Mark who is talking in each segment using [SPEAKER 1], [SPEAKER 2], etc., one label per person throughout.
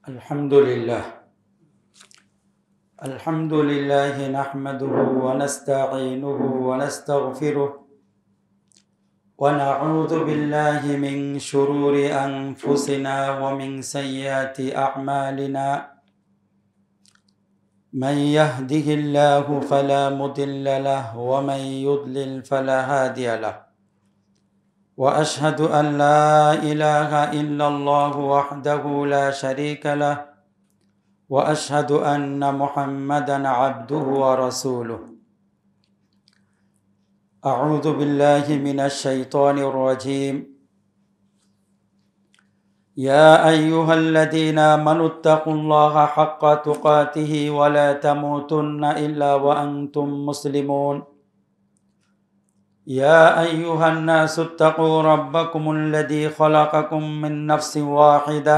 [SPEAKER 1] Alhamdulillah. Alhamdulillah nahmaduhu wa nasta'inuhu wa nastaghfiruh wa na'udzu billahi min shururi anfusina wa min sayyiati a'malina. Man yahdihillahu fala mudilla lahu wa man yudlil fala hadiya lahu. وأشهد أن لا إله إلا الله وحده لا شريك له وأشهد أن محمدا عبده ورسوله. أعوذ بالله من الشيطان الرجيم. يا أيها الذين آمنوا اتقوا الله حق تقاته ولا تموتن إلا وأنتم مسلمون. يا أيها الناس اتقوا ربكم الذي خلقكم من نفس واحدة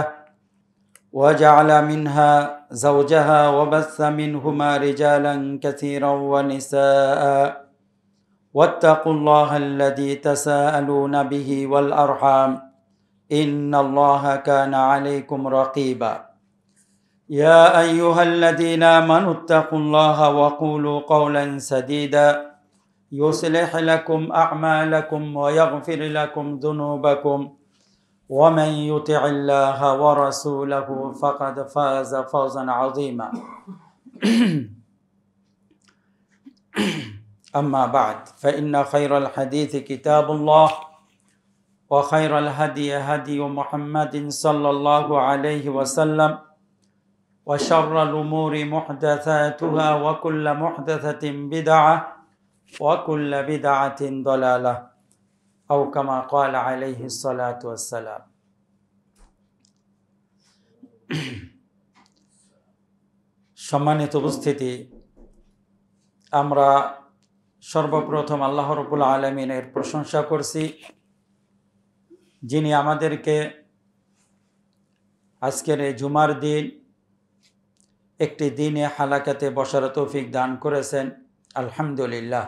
[SPEAKER 1] وجعل منها زوجها وبث منهما رجالا كثيرا ونساء واتقوا الله الذي تساءلون به والأرحام إن الله كان عليكم رقيبا. يا أيها الذين آمنوا اتقوا الله وقولوا قولا سديدا يصلح لكم أعمالكم ويغفر لكم ذنوبكم ومن يطع الله ورسوله فقد فاز فوزا عظيما. أما بعد فإن خير الحديث كتاب الله وخير الهدي هدي محمد صلى الله عليه وسلم وشر الأمور محدثاتها وكل محدثة بدعة وكل بدعة ضلالة أو كما قال عليه الصلاة والسلام. সম্মানিত উপস্থিতি, আমরা সর্বপ্রথম আল্লাহ রাব্বুল আলামিনের প্রশংসা করছি, যিনি আমাদেরকে আজকের এই জুমার দিন একটি দিনে হালাকাতে বসার তৌফিক দান করেছেন। আলহামদুলিল্লাহ।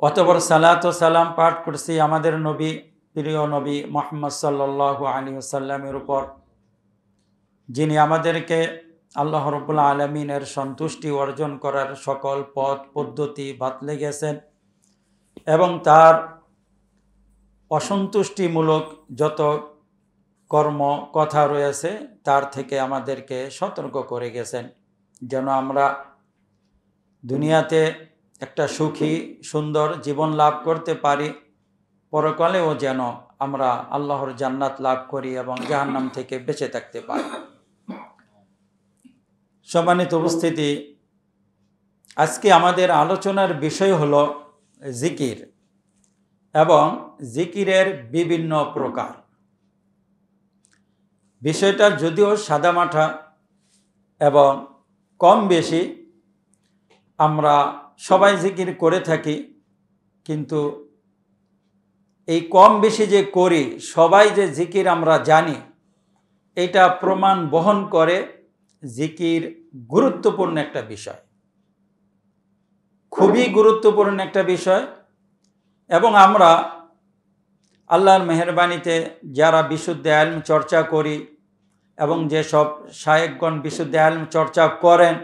[SPEAKER 1] অতঃপর সালাত ও সালাম পাঠ করছি আমাদের নবী, প্রিয় নবী মুহাম্মদ সাল্লাল্লাহু আলাইহি ওয়াসাল্লামের উপর, যিনি আমাদেরকে আল্লাহ রাব্বুল আলামিনের সন্তুষ্টি অর্জন করার সকল পথ পদ্ধতি বাতলে গেছেন এবং তার অসন্তুষ্টিমূলক যত কর্ম কথা রয়েছে তার থেকে আমাদেরকে সতর্ক করে গেছেন, যেন আমরা দুনিয়াতে একটা সুখী সুন্দর জীবন লাভ করতে পারি, পরকালেও যেন আমরা আল্লাহর জান্নাত লাভ করি এবং জাহান্নাম থেকে বেঁচে থাকতে পারি। সম্মানিত উপস্থিতি, আজকে আমাদের আলোচনার বিষয় হলো জিকির এবং জিকিরের বিভিন্ন প্রকার। বিষয়টা যদিও সাদামাঠা এবং কম বেশি আমরা সবাই জিকির করে থাকি, কিন্তু এই কম বেশি যে করি, সবাই যে জিকির আমরা জানি, এটা প্রমাণ বহন করে জিকির গুরুত্বপূর্ণ একটা বিষয়, খুবই গুরুত্বপূর্ণ একটা বিষয়। এবং আমরা আল্লাহর মেহেরবানিতে যারা বিশুদ্ধ ইলম চর্চা করি এবং যেসব শায়েখগণ বিশুদ্ধ ইলম চর্চা করেন,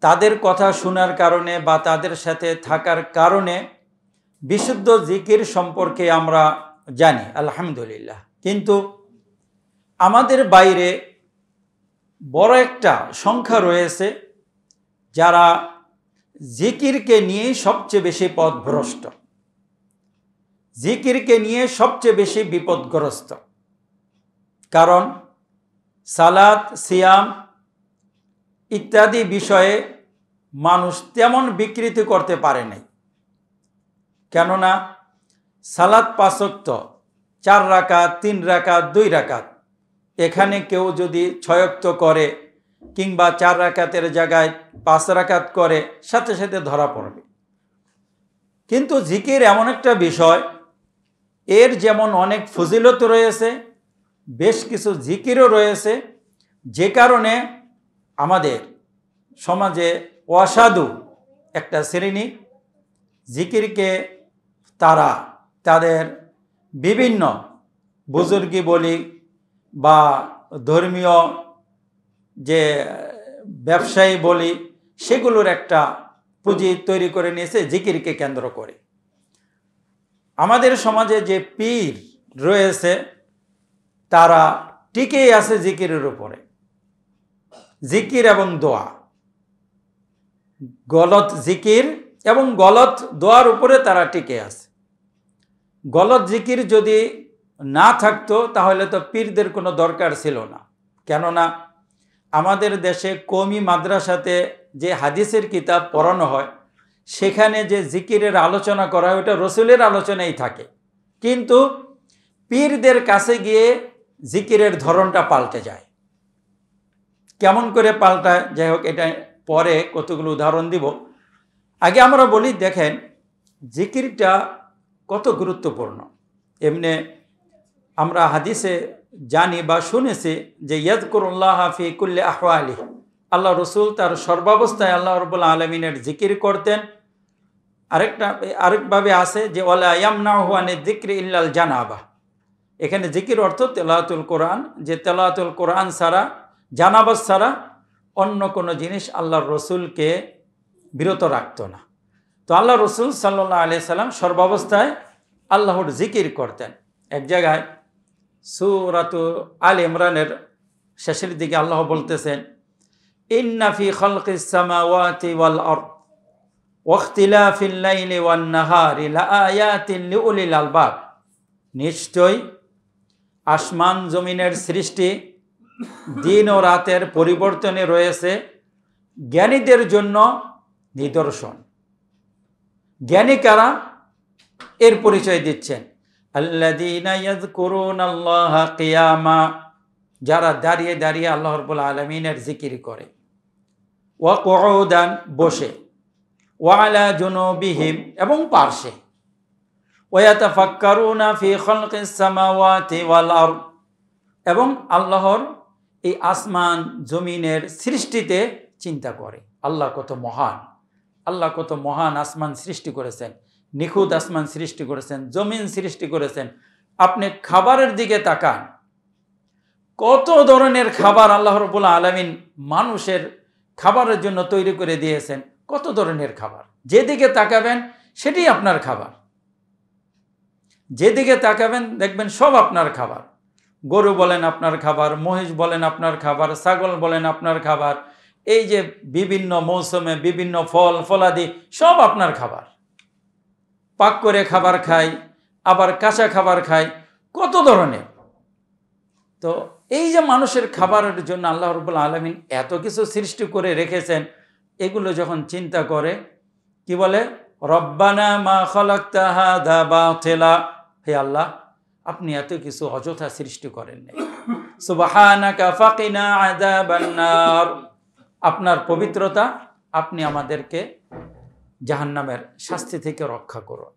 [SPEAKER 1] তাদের কথা শোনার কারণে বা তাদের সাথে থাকার কারণে বিশুদ্ধ জিকির সম্পর্কে আমরা জানি, আলহামদুলিল্লাহ। কিন্তু আমাদের বাইরে বড় একটা সংখ্যা রয়েছে যারা জিকিরকে নিয়ে সবচেয়ে বেশি পথভ্রষ্ট, জিকিরকে নিয়ে সবচেয়ে বেশি বিপদগ্রস্ত। কারণ সালাত, সিয়াম ইত্যাদি বিষয়ে মানুষ তেমন বিকৃতি করতে পারে নাই। কেননা সালাত 5 ওয়াক্ত, 4 রাকাত, 3 রাকাত, 2 রাকাত, এখানে কেউ যদি 6 ওয়াক্ত করে কিংবা 4 রাকাতের জায়গায় 5 রাকাত করে, সাথে সাথে ধরা পড়বে। কিন্তু জিকির এমন একটা বিষয়, এর যেমন অনেক ফজিলত রয়েছে, বেশ কিছু জিকিরও রয়েছে, যে কারণে আমাদের সমাজে অসাধু একটা শ্রেণী জিকিরকে তারা তাদের বিভিন্ন বুজুর্গি বলি বা ধর্মীয় যে ব্যবসায়ী বলি সেগুলোর একটা পুঁজি তৈরি করে নিয়েছে জিকিরকে কেন্দ্র করে। আমাদের সমাজে যে পীর রয়েছে তারা টিকেই আছে জিকিরের উপরে, জিকির এবং দোয়া, গলত জিকির এবং গলত দোয়ার উপরে তারা টিকে আছে। গলত জিকির যদি না থাকতো তাহলে তো পীরদের কোনো দরকার ছিল না। কেননা আমাদের দেশে কওমি মাদ্রাসাতে যে হাদিসের কিতাব পড়ানো হয় সেখানে যে জিকিরের আলোচনা করা হয় ওটা রসুলের আলোচনাই থাকে, কিন্তু পীরদের কাছে গিয়ে জিকিরের ধরনটা পাল্টে যায়। কেমন করে পাল্টায়, যাই হোক, এটা পরে কতগুলো উদাহরণ দিব। আগে আমরা বলি, দেখেন জিকিরটা কত গুরুত্বপূর্ণ। এমনি আমরা হাদিসে জানি বা শুনেছি যে ইয়াযকুরুল্লাহ ফি কুল্লি আহওয়ালি, আল্লাহ রসুল তার সর্বাবস্থায় আল্লাহ রাব্বুল আলামিনের জিকির করতেন। আরেকভাবে আছে যে ওয়ালা ইয়ামনাহু আনি যিকরি ইল্লাল জানাবা। এখানে জিকির অর্থ তেলাওয়াতুল কোরআন, যে তেলাওয়াতুল কোরআন ছাড়া, জানাবাস ছাড়া অন্য কোনো জিনিস আল্লাহর রসুলকে বিরত রাখত না। তো আল্লাহ রসুল সাল্লাল্লাহু আলাইহি সাল্লাম সর্বাবস্থায় আল্লাহর জিকির করতেন। এক জায়গায় সূরাতু আল ইমরানের শেষের দিকে আল্লাহ বলতেছেন, ইন্না ফি খালকিস সামাওয়াতি ওয়াল আরদ ওয়া ইখতিলাফিল লাইলি ওয়ান নাহারি লাআয়াতিন লিউলিল আলবাব। নিশ্চয় আসমান জমিনের সৃষ্টি, দিন ও রাতের পরিবর্তনে রয়েছে জ্ঞানীদের জন্য নিদর্শন। জ্ঞানী কারা? এর পরিচয় দিচ্ছেন, আল্লাযীনা ইয়াযকুরুনাল্লাহা কিয়ামা, যারা দাঁড়িয়ে দাঁড়িয়ে আল্লাহ রাব্বুল আলামিনের জিকির করে, ওয়া কুউদান, বসে, ওয়া আলা জুনুবিহিম, এবং পার্শ্বে, ওয়া ইয়াতাফাক্কারুনা ফি খালকিস সামাওয়াতি ওয়াল আরদ, এবং আল্লাহর এই আসমান জমিনের সৃষ্টিতে চিন্তা করে। আল্লাহ কত মহান, আল্লাহ কত মহান আসমান সৃষ্টি করেছেন, নিখুঁত আসমান সৃষ্টি করেছেন, জমিন সৃষ্টি করেছেন। আপনি খাবারের দিকে তাকান, কত ধরনের খাবার আল্লাহ রাব্বুল আলামিন মানুষের খাবারের জন্য তৈরি করে দিয়েছেন। কত ধরনের খাবার, যেদিকে তাকাবেন সেটাই আপনার খাবার। যেদিকে তাকাবেন দেখবেন সব আপনার খাবার। গরু বলেন আপনার খাবার, মহিষ বলেন আপনার খাবার, ছাগল বলেন আপনার খাবার, এই যে বিভিন্ন মৌসুমে বিভিন্ন ফল ফলাদি সব আপনার খাবার। পাক করে খাবার খাই, আবার কাঁচা খাবার খাই, কত ধরনের। তো এই যে মানুষের খাবারের জন্য আল্লাহ রাব্বুল আলামিন এত কিছু সৃষ্টি করে রেখেছেন, এগুলো যখন চিন্তা করে কি বলে, রব্বানা মা খালাকতা হাযা বাতিলা, হে আল্লাহ আপনি এত কিছু অযথা সৃষ্টি করেন নাই। সুবহানাকা ফাকিনা আযাবান নার, আপনার পবিত্রতা, আপনি আমাদেরকে জাহান্নামের শাস্তি থেকে রক্ষা করুন।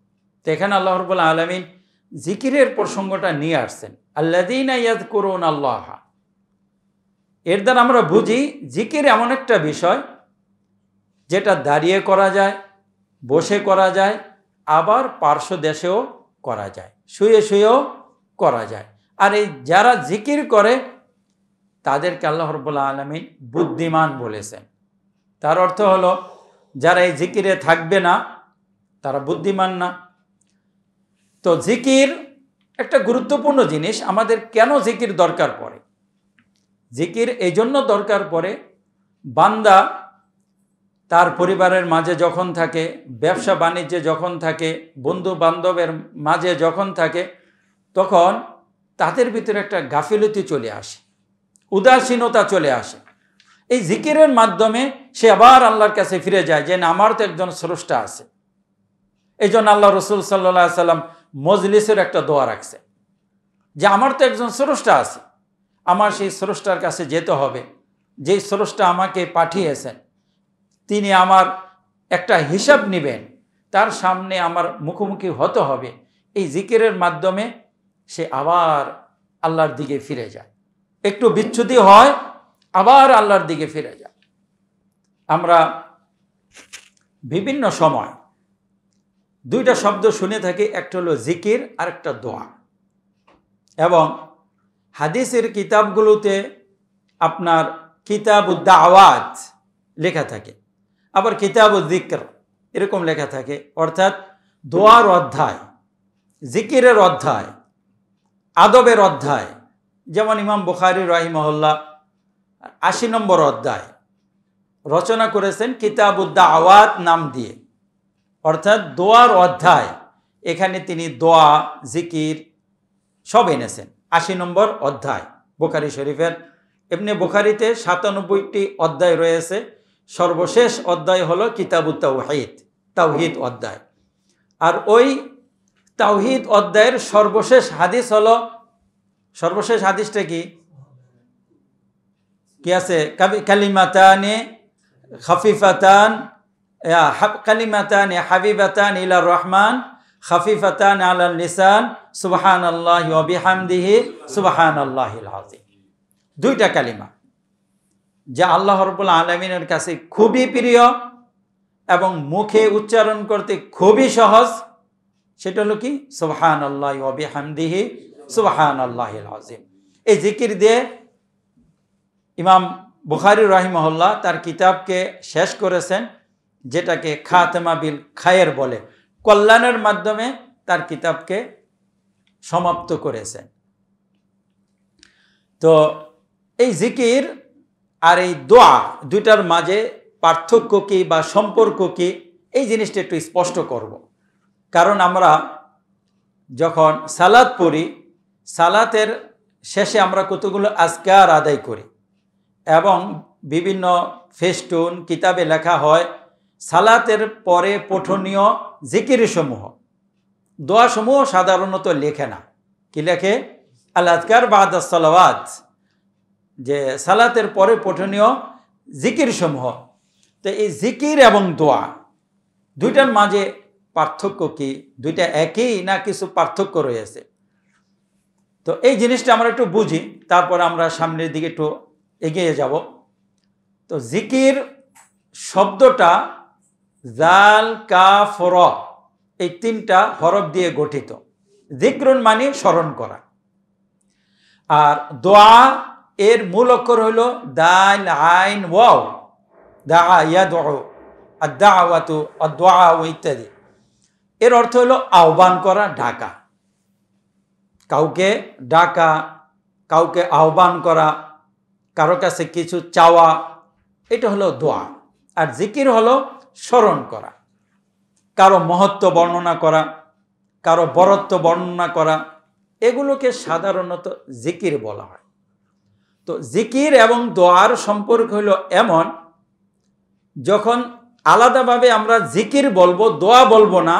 [SPEAKER 1] তো এখানে আল্লাহ রাব্বুল আলামিন জিকিরের প্রসঙ্গটা নিয়ে আসছেন, আল্লাযীনা ইয়াযকুরুনাল্লাহ। এর দ্বারা আমরা বুঝি জিকির এমন একটা বিষয় যেটা দাঁড়িয়ে করা যায়, বসে করা যায়, আবার পার্শ্ব দেশেও করা যায়, শুয়ে শুয়েও করা যায়। আর এই যারা জিকির করে তাদেরকে আল্লাহ রাব্বুল আলামিন বুদ্ধিমান বলেছেন। তার অর্থ হলো যারা এই জিকিরে থাকবে না তারা বুদ্ধিমান না। তো জিকির একটা গুরুত্বপূর্ণ জিনিস। আমাদের কেন জিকির দরকার পড়ে? জিকির এই জন্য দরকার পড়ে, বান্দা তার পরিবারের মাঝে যখন থাকে, ব্যবসা বাণিজ্যে যখন থাকে, বন্ধু বান্ধবের মাঝে যখন থাকে, তখন তাদের ভিতরে একটা গাফিলতি চলে আসে, উদাসীনতা চলে আসে। এই জিকিরের মাধ্যমে সে আবার আল্লাহর কাছে ফিরে যায় যে না, আমার তো একজন স্রষ্টা আছে। এই জন্য আল্লাহ রসুল সাল্লাল্লাহু আলাইহি সাল্লাম মজলিসের একটা দোয়া রাখছে যে আমার তো একজন স্রষ্টা আছে, আমার সেই স্রষ্টার কাছে যেতে হবে, যেই স্রষ্টা আমাকে পাঠিয়েছেন তিনি আমার একটা হিসাব নেবেন, তার সামনে আমার মুখোমুখি হতে হবে। এই জিকিরের মাধ্যমে সে আবার আল্লাহর দিকে ফিরে যায়, একটু বিচ্যুতি হয়, আবার আল্লাহর দিকে ফিরে যায়। আমরা বিভিন্ন সময় দুইটা শব্দ শুনে থাকি, একটা হলো জিকির আর একটা দোয়া। এবং হাদিসের কিতাবগুলোতে আপনার কিতাবুদ দাওয়াত লেখা থাকে, আবার কিতাবুদ যিকর এরকম লেখা থাকে, অর্থাৎ দোয়ার অধ্যায়, জিকিরের অধ্যায়, আদবের অধ্যায়। যেমন ইমাম বুখারী রাহিমাহুল্লাহ ৮০ নম্বর অধ্যায় রচনা করেছেন কিতাবুদ দাওয়াত নাম দিয়ে, অর্থাৎ দোয়ার অধ্যায়। এখানে তিনি দোয়া, জিকির সব এনেছেন। ৮০ নম্বর অধ্যায় বুখারী শরীফের। এমনি বুখারীতে ৯৭টি অধ্যায় রয়েছে, সর্বশেষ অধ্যায় হলো কিতাবুত তাওহীদ, তাওহীদ অধ্যায়। আর ওই তাওহীদ অধ্যায়ের সর্বশেষ হাদিস হলো, সর্বশেষ হাদিসটা কি আছে? কালিমাতানে খাফিফাতান, কালিমাতানে হাবিবাতান ইলার রহমান, খাফিফাতান আলাল লিসান, সুবহানাল্লাহি ওয়া বিহামদিহি সুবহানাল্লাহিল আযীম। দুইটা কালিমা যা আল্লাহ রাব্বুল আলামিনের কাছে খুবই প্রিয় এবং মুখে উচ্চারণ করতে খুবই সহজ। সেটা হলো কি? সুবহানাল্লাহি ওয়া বিহামদিহি সুবহানাল্লাহিল আযীম। এই জিকির দিয়ে ইমাম বুখারী রাহিমাহুল্লাহ তার কিতাবকে শেষ করেছেন, যেটাকে খাতেমা বিল খায়ের বলে, কল্যাণের মাধ্যমে তার কিতাবকে সমাপ্ত করেছেন। তো এই জিকির আর এই দোয়া দুইটার মাঝে পার্থক্য কি বা সম্পর্ক কি, এই জিনিসটা একটু স্পষ্ট করব। কারণ আমরা যখন সালাত পড়ি, সালাতের শেষে আমরা কতগুলো আজকার আদায় করি এবং বিভিন্ন ফেস্টুন কিতাবে লেখা হয় সালাতের পরে পঠনীয় জিকিরসমূহ। দোয়াসমূহ সাধারণত লেখে না। কি লেখে? আল আযকার বাদাস সালাওয়াত, যে সালাতের পরে পঠনীয় জিকিরসমূহ। তো এই জিকির এবং দোয়া দুইটার মাঝে পার্থক্য কি? দুইটা একই না কিছু পার্থক্য রয়েছে? তো এই জিনিসটা আমরা একটু বুঝি, তারপর আমরা সামনের দিকে একটু এগিয়ে যাব। তো জিকির শব্দটা জাল, কাফ, র এই তিনটা হরফ দিয়ে গঠিত। যিকরুন মানে স্মরণ করা, আর দোয়া এর মূল অক্ষর হইল দাল, আইন, ওয়াও। দা ইয়াদউ, আদ-দাওয়াতু, আদ-দুআ ইত্যাদি। এর অর্থ হলো আহ্বান করা, ডাকা। কাউকে ডাকা, কাউকে আহ্বান করা, কারো কাছে কিছু চাওয়া, এটা হলো দোয়া। আর জিকির হলো স্মরণ করা, কারো মহত্ব বর্ণনা করা, কারো বরত্ব বর্ণনা করা, এগুলোকে সাধারণত জিকির বলা হয়। তো জিকির এবং দোয়ার সম্পর্ক হলো এমন, যখন আলাদাভাবে আমরা জিকির বলবো, দোয়া বলবো না,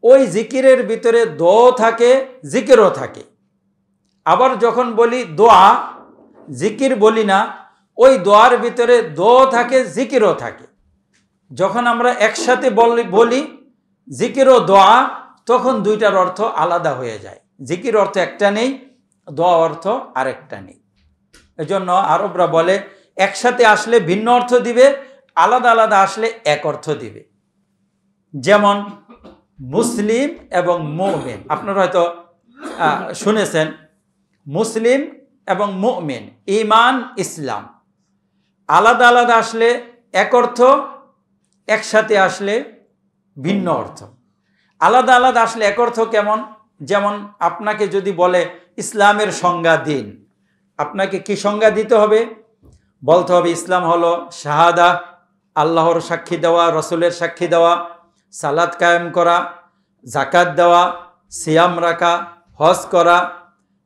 [SPEAKER 1] ওই জিকিরের ভিতরে দোয়া থাকে, জিকিরও থাকে। আবার যখন বলি দোয়া, জিকির বলি না, ওই দোয়ার ভিতরে দোয়া থাকে, জিকিরও থাকে। যখন আমরা একসাথে বলি জিকির ও দোয়া, তখন দুইটার অর্থ আলাদা হয়ে যায়। জিকির অর্থ একটা নেই, দোয়া অর্থ আরেকটা নেই। এজন্য আরবরা বলে একসাথে আসলে ভিন্ন অর্থ দিবে, আলাদা আলাদা আসলে এক অর্থ দিবে। যেমন মুসলিম এবং মুমিন, আপনারা হয়তো শুনেছেন, মুসলিম এবং মুমিন, ঈমান, ইসলাম, আলাদা আলাদা আসলে এক অর্থ, একসাথে আসলে ভিন্ন অর্থ। আলাদা আলাদা আসলে এক অর্থ কেমন? যেমন আপনাকে যদি বলে ইসলামের সংজ্ঞা দিন, আপনাকে কি সংজ্ঞা দিতে হবে? বলতে হবে ইসলাম হলো শাহাদা, আল্লাহর সাক্ষী দেওয়া, রসুলের সাক্ষী দেওয়া, সালাত কায়েম করা, জাকাত দেওয়া, সিয়াম রাখা, হজ করা,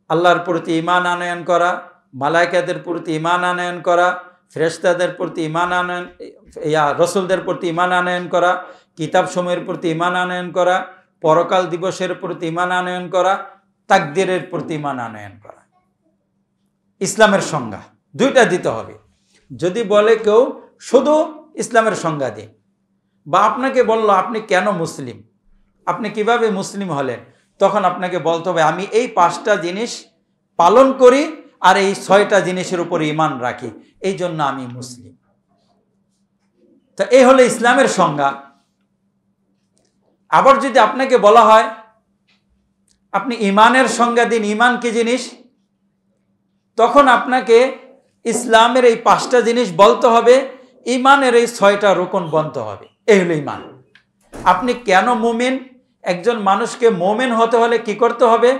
[SPEAKER 1] আল্লাহর প্রতি ঈমান আনয়ন করা, মালায়েকাদের প্রতি ঈমান আনয়ন করা, ফেরেশতাদের প্রতি ঈমান আনয়ন, রসুলদের প্রতি ঈমান আনয়ন করা, কিতাবসমূহের প্রতি ঈমান আনয়ন করা, পরকাল দিবসের প্রতি ঈমান আনয়ন করা, তাকদীরের প্রতি ঈমান আনয়ন করা। ইসলামের সংজ্ঞা দুইটা দিতে হবে। যদি বলে কেউ শুধু ইসলামের সংজ্ঞা দিন, বা আপনাকে বলল আপনি কেন মুসলিম, আপনি কিভাবে মুসলিম হলেন, তখন আপনাকে বলতে হবে আমি এই 5টা জিনিস পালন করি আর এই 6টা জিনিসের উপর ঈমান রাখি, এই জন্য আমি মুসলিম। তো এই হলো ইসলামের সংজ্ঞা। আবার যদি আপনাকে বলা হয় আপনি ঈমানের সংজ্ঞা দিন, ঈমান কি জিনিস? তখন আপনাকে ইসলামের এই 5টা জিনিস বলতে হবে, ইমানের এই 6টা রুকন বলতে হবে। এই হলো ইমান। আপনি কেন মুমিন, একজন মানুষকে মুমিন হতে হলে কি করতে হবে?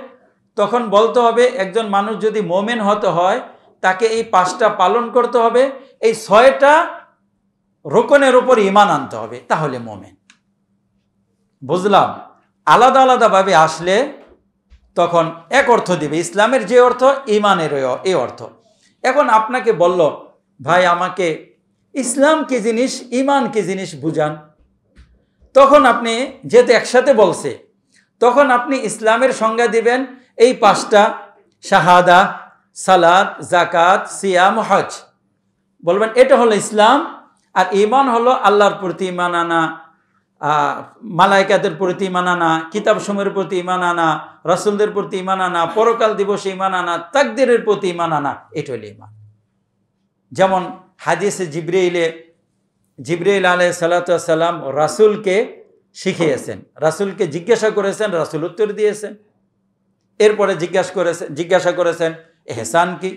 [SPEAKER 1] তখন বলতে হবে একজন মানুষ যদি মুমিন হতে হয় তাকে এই 5টা পালন করতে হবে, এই 6টা রুকনের উপর ইমান আনতে হবে, তাহলে মুমিন। বুঝলাম? আলাদা আলাদা ভাবে আসলে তখন এক অর্থ দিবে, ইসলামের যে অর্থ ইমানের এই অর্থ। এখন আপনাকে বলল, ভাই আমাকে ইসলাম কি জিনিস, ইমান কি জিনিস বুঝান। তখন আপনি যেহেতু একসাথে বলছে, তখন আপনি ইসলামের সংজ্ঞা দিবেন এই 5টা, শাহাদা, সালাত, জাকাত, সিয়াম, হজ। বলবেন এটা হলো ইসলাম। আর ইমান হলো আল্লাহর প্রতি ইমান আনা, মালাইকাদের প্রতি ইমান আনা, কিতাব সমূহের প্রতি ইমান আনা, রাসূলদের প্রতি ইমান আনা, পরকাল দিবসে ইমান আনা, তাকদীরের প্রতি ইমান আনা, এটা হলো ইমান। যেমন হাদিসে জিবরাইল আলাইহিস সালাতু ওয়াস সালাম রাসূলকে শিখিয়েছেন, রাসূলকে জিজ্ঞাসা করেছেন, রাসূল উত্তর দিয়েছেন। এরপরে জিজ্ঞাসা করেছেন ইহসান কি,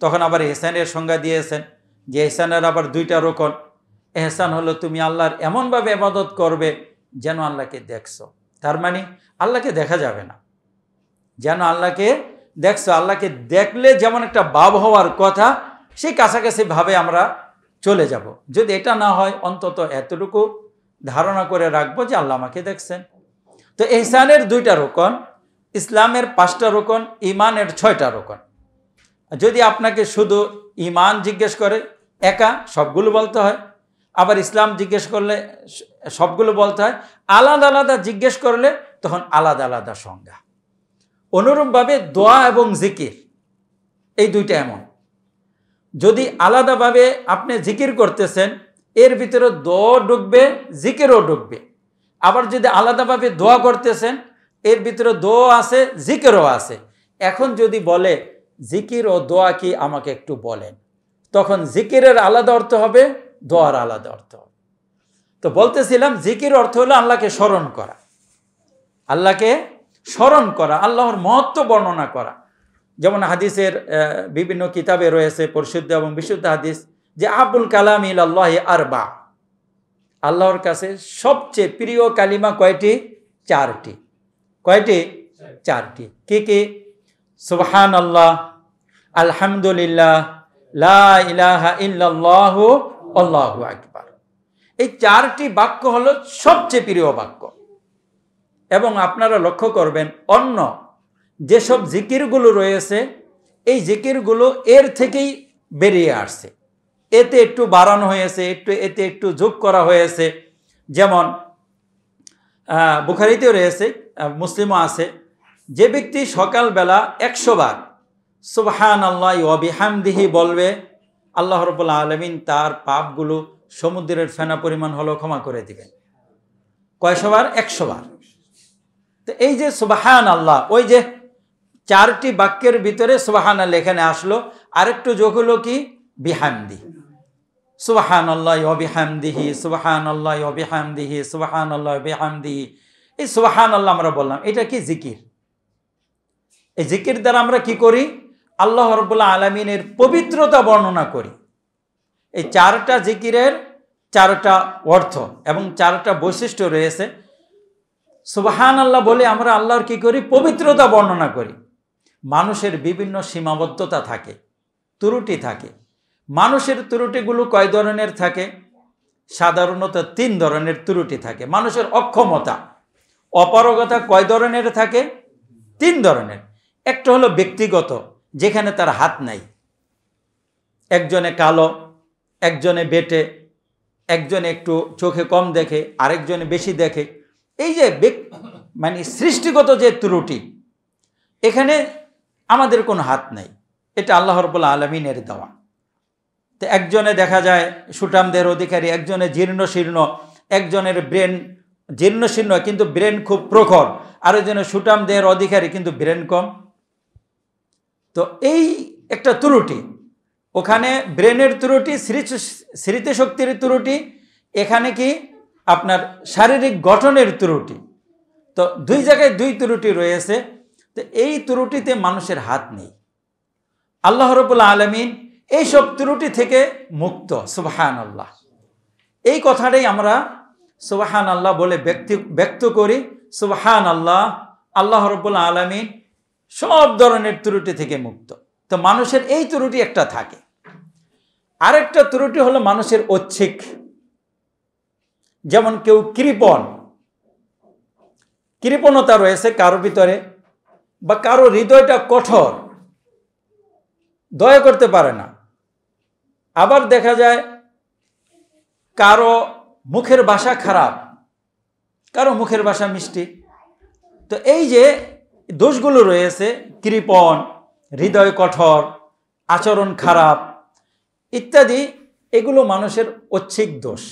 [SPEAKER 1] তখন আবার ইহসানের সংজ্ঞা দিয়েছেন যে ইহসানের আবার 2টা রকম। ইহসান হলো তুমি আল্লাহর এমনভাবে ইবাদত করবে যেন আল্লাহকে দেখছো। তার মানে আল্লাহকে দেখা যাবে না, যেন আল্লাহকে দেখছো। আল্লাহকে দেখলে যেমন একটা ভাব হওয়ার কথা, সেই কাছাকাছি ভাবে আমরা চলে যাব। যদি এটা না হয় অন্তত এতটুকু ধারণা করে রাখবো যে আল্লাহ আমাকে দেখছেন। তো ইহসানের 2টা রকম, ইসলামের 5টা রকম, ইমানের 6টা রকম। যদি আপনাকে শুধু ইমান জিজ্ঞেস করে একা সবগুলো বলতে হয়, আবার ইসলাম জিজ্ঞেস করলে সবগুলো বলতে হয়, আলাদা আলাদা জিজ্ঞেস করলে তখন আলাদা আলাদা সংজ্ঞা। অনুরূপভাবে দোয়া এবং জিকির এই 2টা এমন, যদি আলাদাভাবে আপনি জিকির করতেছেন এর ভিতরে দোয়া ঢুকবে, জিকিরও ঢুকবে। আবার যদি আলাদাভাবে দোয়া করতেছেন এর ভিতরে দোয়া আছে, জিকিরও আছে। এখন যদি বলে জিকির ও দোয়া কি আমাকে একটু বলেন, তখন জিকিরের আলাদা অর্থ হবে, দোয়ার আলাদা অর্থ হবে। তো বলতেছিলাম জিকির অর্থ হলো আল্লাহকে স্মরণ করা, আল্লাহকে স্মরণ করা, আল্লাহর মহত্ব বর্ণনা করা। যেমন হাদিসের বিভিন্ন কিতাবে রয়েছে পরিশুদ্ধ এবং বিশুদ্ধ হাদিস যে আবুল কালাম ইলাল্লাহি আরবা, আল্লাহর কাছে সবচেয়ে প্রিয় কালিমা কয়টি? 4টি। কয়টি? 4টি। কি কি? সুবহানাল্লাহ, আলহামদুলিল্লাহ, লা ইলাহা ইল্লাল্লাহু, আল্লাহু আকবার। এই 4টি বাক্য হলো সবচেয়ে প্রিয় বাক্য। এবং আপনারা লক্ষ্য করবেন অন্য যেসব জিকিরগুলো রয়েছে এই জিকিরগুলো এর থেকেই বেরিয়ে আসছে, এতে একটু বাড়ানো হয়েছে, এতে একটু যোগ করা হয়েছে। যেমন বুখারীতেও রয়েছে, মুসলিমও আছে, যে ব্যক্তি সকালবেলা 100 বার সুবহানাল্লাহি ওয়া বিহামদিহি বলবে, আল্লাহ রাব্বুল আলামিন তার পাপগুলো সমুদ্রের ফেনা পরিমাণ হলো ক্ষমা করে দিবেন। কয়শো বার? 100 বার। তো এই যে সুবহানাল্লাহ, ওই যে 4টি বাক্যের ভিতরে সুবহানাল্লাহ এখানে আসলো, আরেকটু যোগ হলো কি? বিহামদি। সুবহানাল্লাহি ওয়া বিহামদিহি, সুবহানাল্লাহি ওয়া বিহামদিহি, সুবহানাল্লাহি ওয়া বিহামদিহি। এই সুবহানাল্লাহ আমরা বললাম, এটা কি? জিকির। এই জিকির দ্বারা আমরা কি করি? আল্লাহ রাব্বুল আলামিনের পবিত্রতা বর্ণনা করি। এই 4টা জিকিরের 4টা অর্থ এবং 4টা বৈশিষ্ট্য রয়েছে। সুবহানাল্লাহ বলে আমরা আল্লাহর কি করি? পবিত্রতা বর্ণনা করি। মানুষের বিভিন্ন সীমাবদ্ধতা থাকে, ত্রুটি থাকে। মানুষের ত্রুটিগুলো কয় ধরনের থাকে? সাধারণত 3 ধরনের ত্রুটি থাকে। মানুষের অক্ষমতা, অপারগতা কয় ধরনের থাকে? 3 ধরনের। একটা হলো ব্যক্তিগত, যেখানে তার হাত নাই। একজনে কালো, একজনে বেটে, একজনে একটু চোখে কম দেখে, আরেকজনে বেশি দেখে। এই যে মানে সৃষ্টিগত যে ত্রুটি, এখানে আমাদের কোনো হাত নাই, এটা আল্লাহ রাব্বুল আলামিনের দেওয়া। তো একজনে দেখা যায় সুঠামদের অধিকারী, একজনে জীর্ণশীর্ণ, একজনের ব্রেন জীর্ণশীর্ণ কিন্তু ব্রেন খুব প্রখর, আরেকজনের সুঠামদের অধিকারী কিন্তু ব্রেন কম। তো এই একটা ত্রুটি, ওখানে ব্রেনের ত্রুটি, স্মৃতিশক্তির ত্রুটি, এখানে কি আপনার শারীরিক গঠনের ত্রুটি। তো 2 জায়গায় 2 ত্রুটি রয়েছে। তো এই ত্রুটিতে মানুষের হাত নেই। আল্লাহ রাব্বুল আলামিন এইসব ত্রুটি থেকে মুক্ত। সুবহানাল্লাহ। এই কথাটাই আমরা সুবহানাল্লাহ বলে ব্যক্ত করি। সুবহানাল্লাহ, আল্লাহ রাব্বুল আলামিন সব ধরনের ত্রুটি থেকে মুক্ত। তো মানুষের এই ত্রুটি একটা থাকে। আরেকটা ত্রুটি হলো মানুষের ঐচ্ছিক। যেমন কেউ কৃপণতা রয়েছে কারো ভিতরে, বা কারো হৃদয়টা কঠোর, দয়া করতে পারে না। আবার দেখা যায় কারো মুখের ভাষা খারাপ, কারো মুখের ভাষা মিষ্টি। তো এই যে দোষগুলো রয়েছে, কৃপণ, হৃদয় কঠোর, আচরণ খারাপ ইত্যাদি, এগুলো মানুষের ঐচ্ছিক দোষ।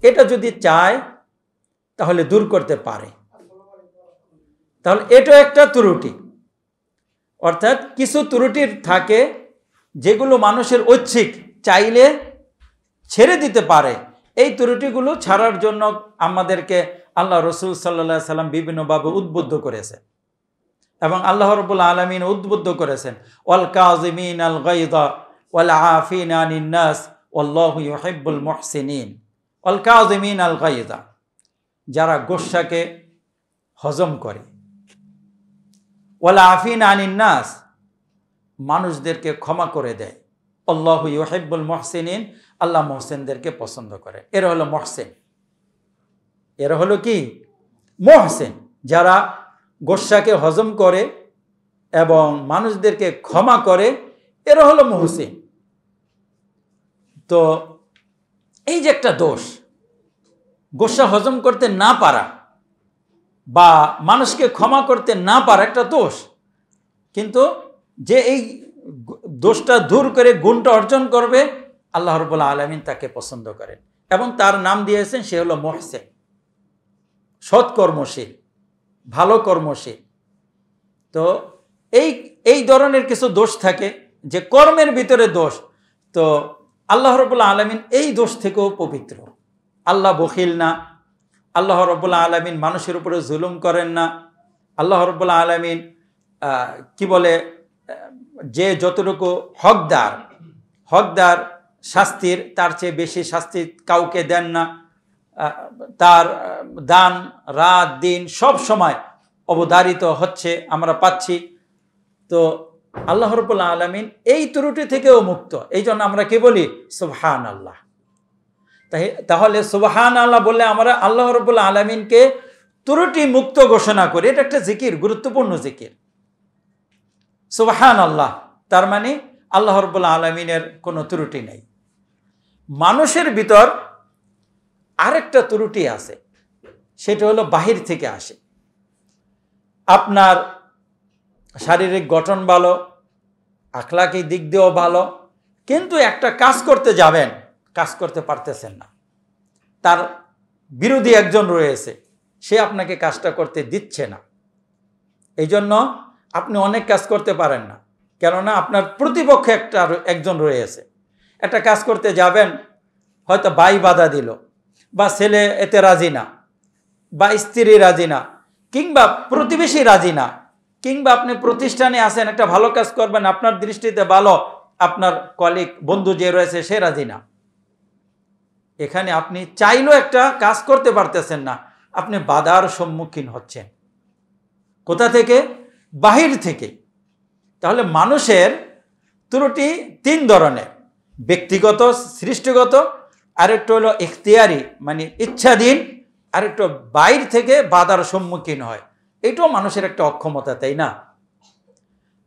[SPEAKER 1] এটা যদি চায় তাহলে দূর করতে পারে। তাহলে এটা একটা ত্রুটি। অর্থাৎ কিছু ত্রুটির থাকে যেগুলো মানুষের ঐচ্ছিক, চাইলে ছেড়ে দিতে পারে। এই ত্রুটিগুলো ছাড়ার জন্য আমাদেরকে আল্লাহ রসুল সাল্লাল্লাহু আলাইহি সাল্লাম বিভিন্নভাবে উদ্বুদ্ধ করেছে, এবং আল্লাহ রাব্বুল আলামিন উদ্বুদ্ধ করেছেন, ওয়াল কাযিমিনাল গায়যা ওয়াল আফিনা আনিন নাস ওয়াল্লাহু ইউহিব্বুল মুহসিনিন। ওয়াল কাযিমিনাল গায়যা, যারা গোস্বাকে হজম করে, ওয়াল আফিনা আনিন নাস, মানুষদেরকে ক্ষমা করে দেয়, আল্লাহু ইউহিব্বুল মুহসিনিন, আল্লাহ মুহসিনদেরকে পছন্দ করে। এরা হলো মুহসিন। এরা হলো কি? মুহসিন। যারা গোস্বাকে হজম করে এবং মানুষদেরকে ক্ষমা করে, এরা হলো মুহসিন। তো এই যে একটা দোষ, গোস্বা হজম করতে না পারা বা মানুষকে ক্ষমা করতে না পারা একটা দোষ, কিন্তু যে এই দোষটা দূর করে গুণটা অর্জন করবে, আল্লাহ রাব্বুল আলামিন তাকে পছন্দ করেন এবং তার নাম দিয়েছেন, সে হলো মুহসিন, সৎকর্মশীল, ভালো কর্মশীল। তো এই ধরনের কিছু দোষ থাকে যে কর্মের ভিতরে দোষ। তো আল্লাহ রাব্বুল আলামিন এই দোষ থেকেও পবিত্র। আল্লাহ বখিল না, আল্লাহ রাব্বুল আলামিন মানুষের উপরে জুলুম করেন না। আল্লাহ রাব্বুল আলামিন কি বলে, যে যতটুকু হকদার শাস্তির, তার চেয়ে বেশি শাস্তি কাউকে দেন না। তার দান রাত দিন সব সময় অবধারিত হচ্ছে, আমরা পাচ্ছি। তো আল্লাহ রাব্বুল আলামিন এই ত্রুটি থেকেও মুক্ত। এই জন্য আমরা কি বলি? সুবহানাল্লাহ। তাহলে সুবহানাল্লাহ বললে আমরা আল্লাহ রাব্বুল আলামিনকে ত্রুটি মুক্ত ঘোষণা করি। এটা একটা জিকির, গুরুত্বপূর্ণ জিকির। সুবহানাল্লাহ তার মানে আল্লাহ রাব্বুল আলামিনের কোনো ত্রুটি নেই। মানুষের ভিতর আরেকটা ত্রুটি আছে, সেটা হলো বাহির থেকে আসে। আপনার শারীরিক গঠন ভালো, আখলাকি দিক দিয়েও ভালো, কিন্তু একটা কাজ করতে যাবেন, কাজ করতে পারতেছেন না। তার বিরোধী একজন রয়েছে, সে আপনাকে কাজটা করতে দিচ্ছে না। এই জন্য আপনি অনেক কাজ করতে পারেন না, কেননা আপনার প্রতিপক্ষে একজন রয়েছে। একটা কাজ করতে যাবেন, হয়তো ভাই বাধা দিল, বা ছেলে এতে রাজি না, বা স্ত্রী রাজি না, কিংবা প্রতিবেশী রাজি না, কিংবা আপনি প্রতিষ্ঠানে আছেন, একটা ভালো কাজ করবেন, আপনার দৃষ্টিতে ভালো, আপনার কলিগ বন্ধু যে রয়েছে সে রাজি না। এখানে আপনি চাইলেও একটা কাজ করতে পারতেছেন না, আপনি বাধার সম্মুখীন হচ্ছেন। কোথা থেকে? বাহির থেকে। তাহলে মানুষের ত্রুটি তিন ধরনের: ব্যক্তিগত, সৃষ্টিগত, আরেকটা হলো ইখতিয়ারি মানে ইচ্ছাধীন, আরেকটা বাইর থেকে বাধার সম্মুখীন হয়। এটাও মানুষের একটা অক্ষমতা, তাই না?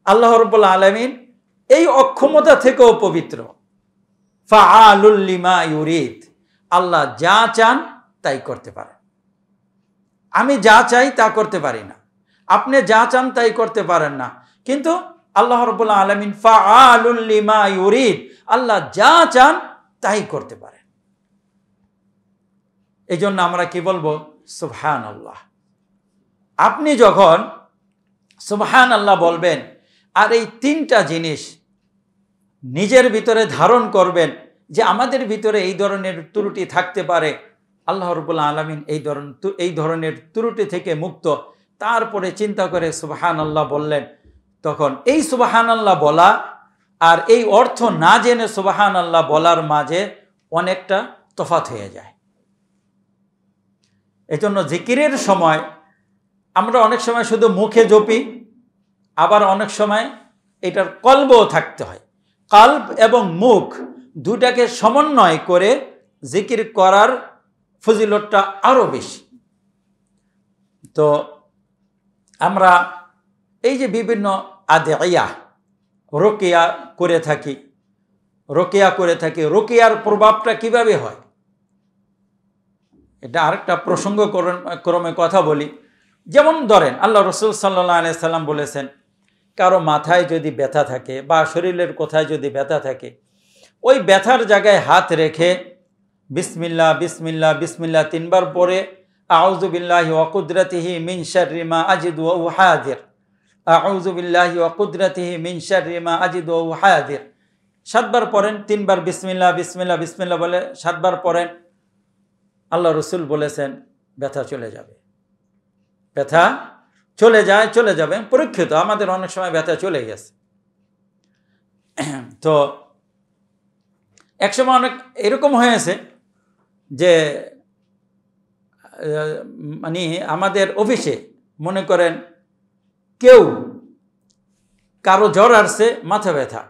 [SPEAKER 1] আল্লাহ রাব্বুল আলামিন এই অক্ষমতা থেকেও পবিত্র। ফাআলুল লিমা ইউরিদ, আল্লাহ যা চান তাই করতে পারেন। আমি যা চাই তা করতে পারি না, আপনি যা চান তাই করতে পারেন না, কিন্তু আল্লাহ রাব্বুল আলামিন ফাআলুল লিমা ইউরিদ, আল্লাহ যা চান তাই করতে পারেন। এই জন্য আমরা কি বলবো? সুবহানাল্লাহ। আপনি যখন সুবহানাল্লাহ বলবেন আর এই তিনটা জিনিস নিজের ভিতরে ধারণ করবেন যে আমাদের ভিতরে এই ধরনের ত্রুটি থাকতে পারে, আল্লাহ রাব্বুল আলামিন এই ধরনের ত্রুটি থেকে মুক্ত, তারপরে চিন্তা করে সুবহানাল্লাহ বললেন, তখন এই সুবহানাল্লাহ বলা আর এই অর্থ না জেনে সুবহানাল্লাহ বলার মাঝে অনেকটা তফাৎ হয়ে যায়। এজন্য জিকিরের সময় আমরা অনেক সময় শুধু মুখে জপি, আবার অনেক সময় এটার কলবও থাকতে হয়। কলব এবং মুখ দুটাকে সমন্বয় করে জিকির করার ফজিলতটা আরও বেশি। তো আমরা এই যে বিভিন্ন আদিয়া রোকেয়া করে থাকি, রোকেয়ার প্রভাবটা কিভাবে হয়, এটা আরেকটা প্রসঙ্গ ক্রমে কথা বলি। যেমন ধরেন আল্লাহ রসুল সাল্লাল্লাহু আলাইহি সাল্লাম বলেছেন, কারো মাথায় যদি ব্যথা থাকে বা শরীরের কোথায় যদি ব্যথা থাকে, ওই ব্যথার জায়গায় হাত রেখে বিসমিল্লাহ বিসমিল্লাহ বিসমিল্লাহ 3 বার পরে আউযু বিল্লাহি ওয়া কুদরাতিহি মিন শাররি মা আজিদু ওয়া উহাযির, আউযু বিল্লাহি ওয়া কুদরাতিহি মিন শাররি মা আজিদু ওয়া উহাযির 7 বার পড়েন। 3 বার বিসমিল্লাহ বিসমিল্লাহ বিসমিল্লাহ বলে 7 বার পড়েন। আল্লাহ রসুল বলেছেন ব্যথা চলে যাবে, ব্যথা চলে যাবে। পরীক্ষিত, আমাদের অনেক সময় ব্যথা চলে গেছে। তো একসময় অনেক এরকম হয়েছে যে মানে আমাদের অফিসে মনে করেন কারো জ্বর আসছে, মাথা ব্যথা,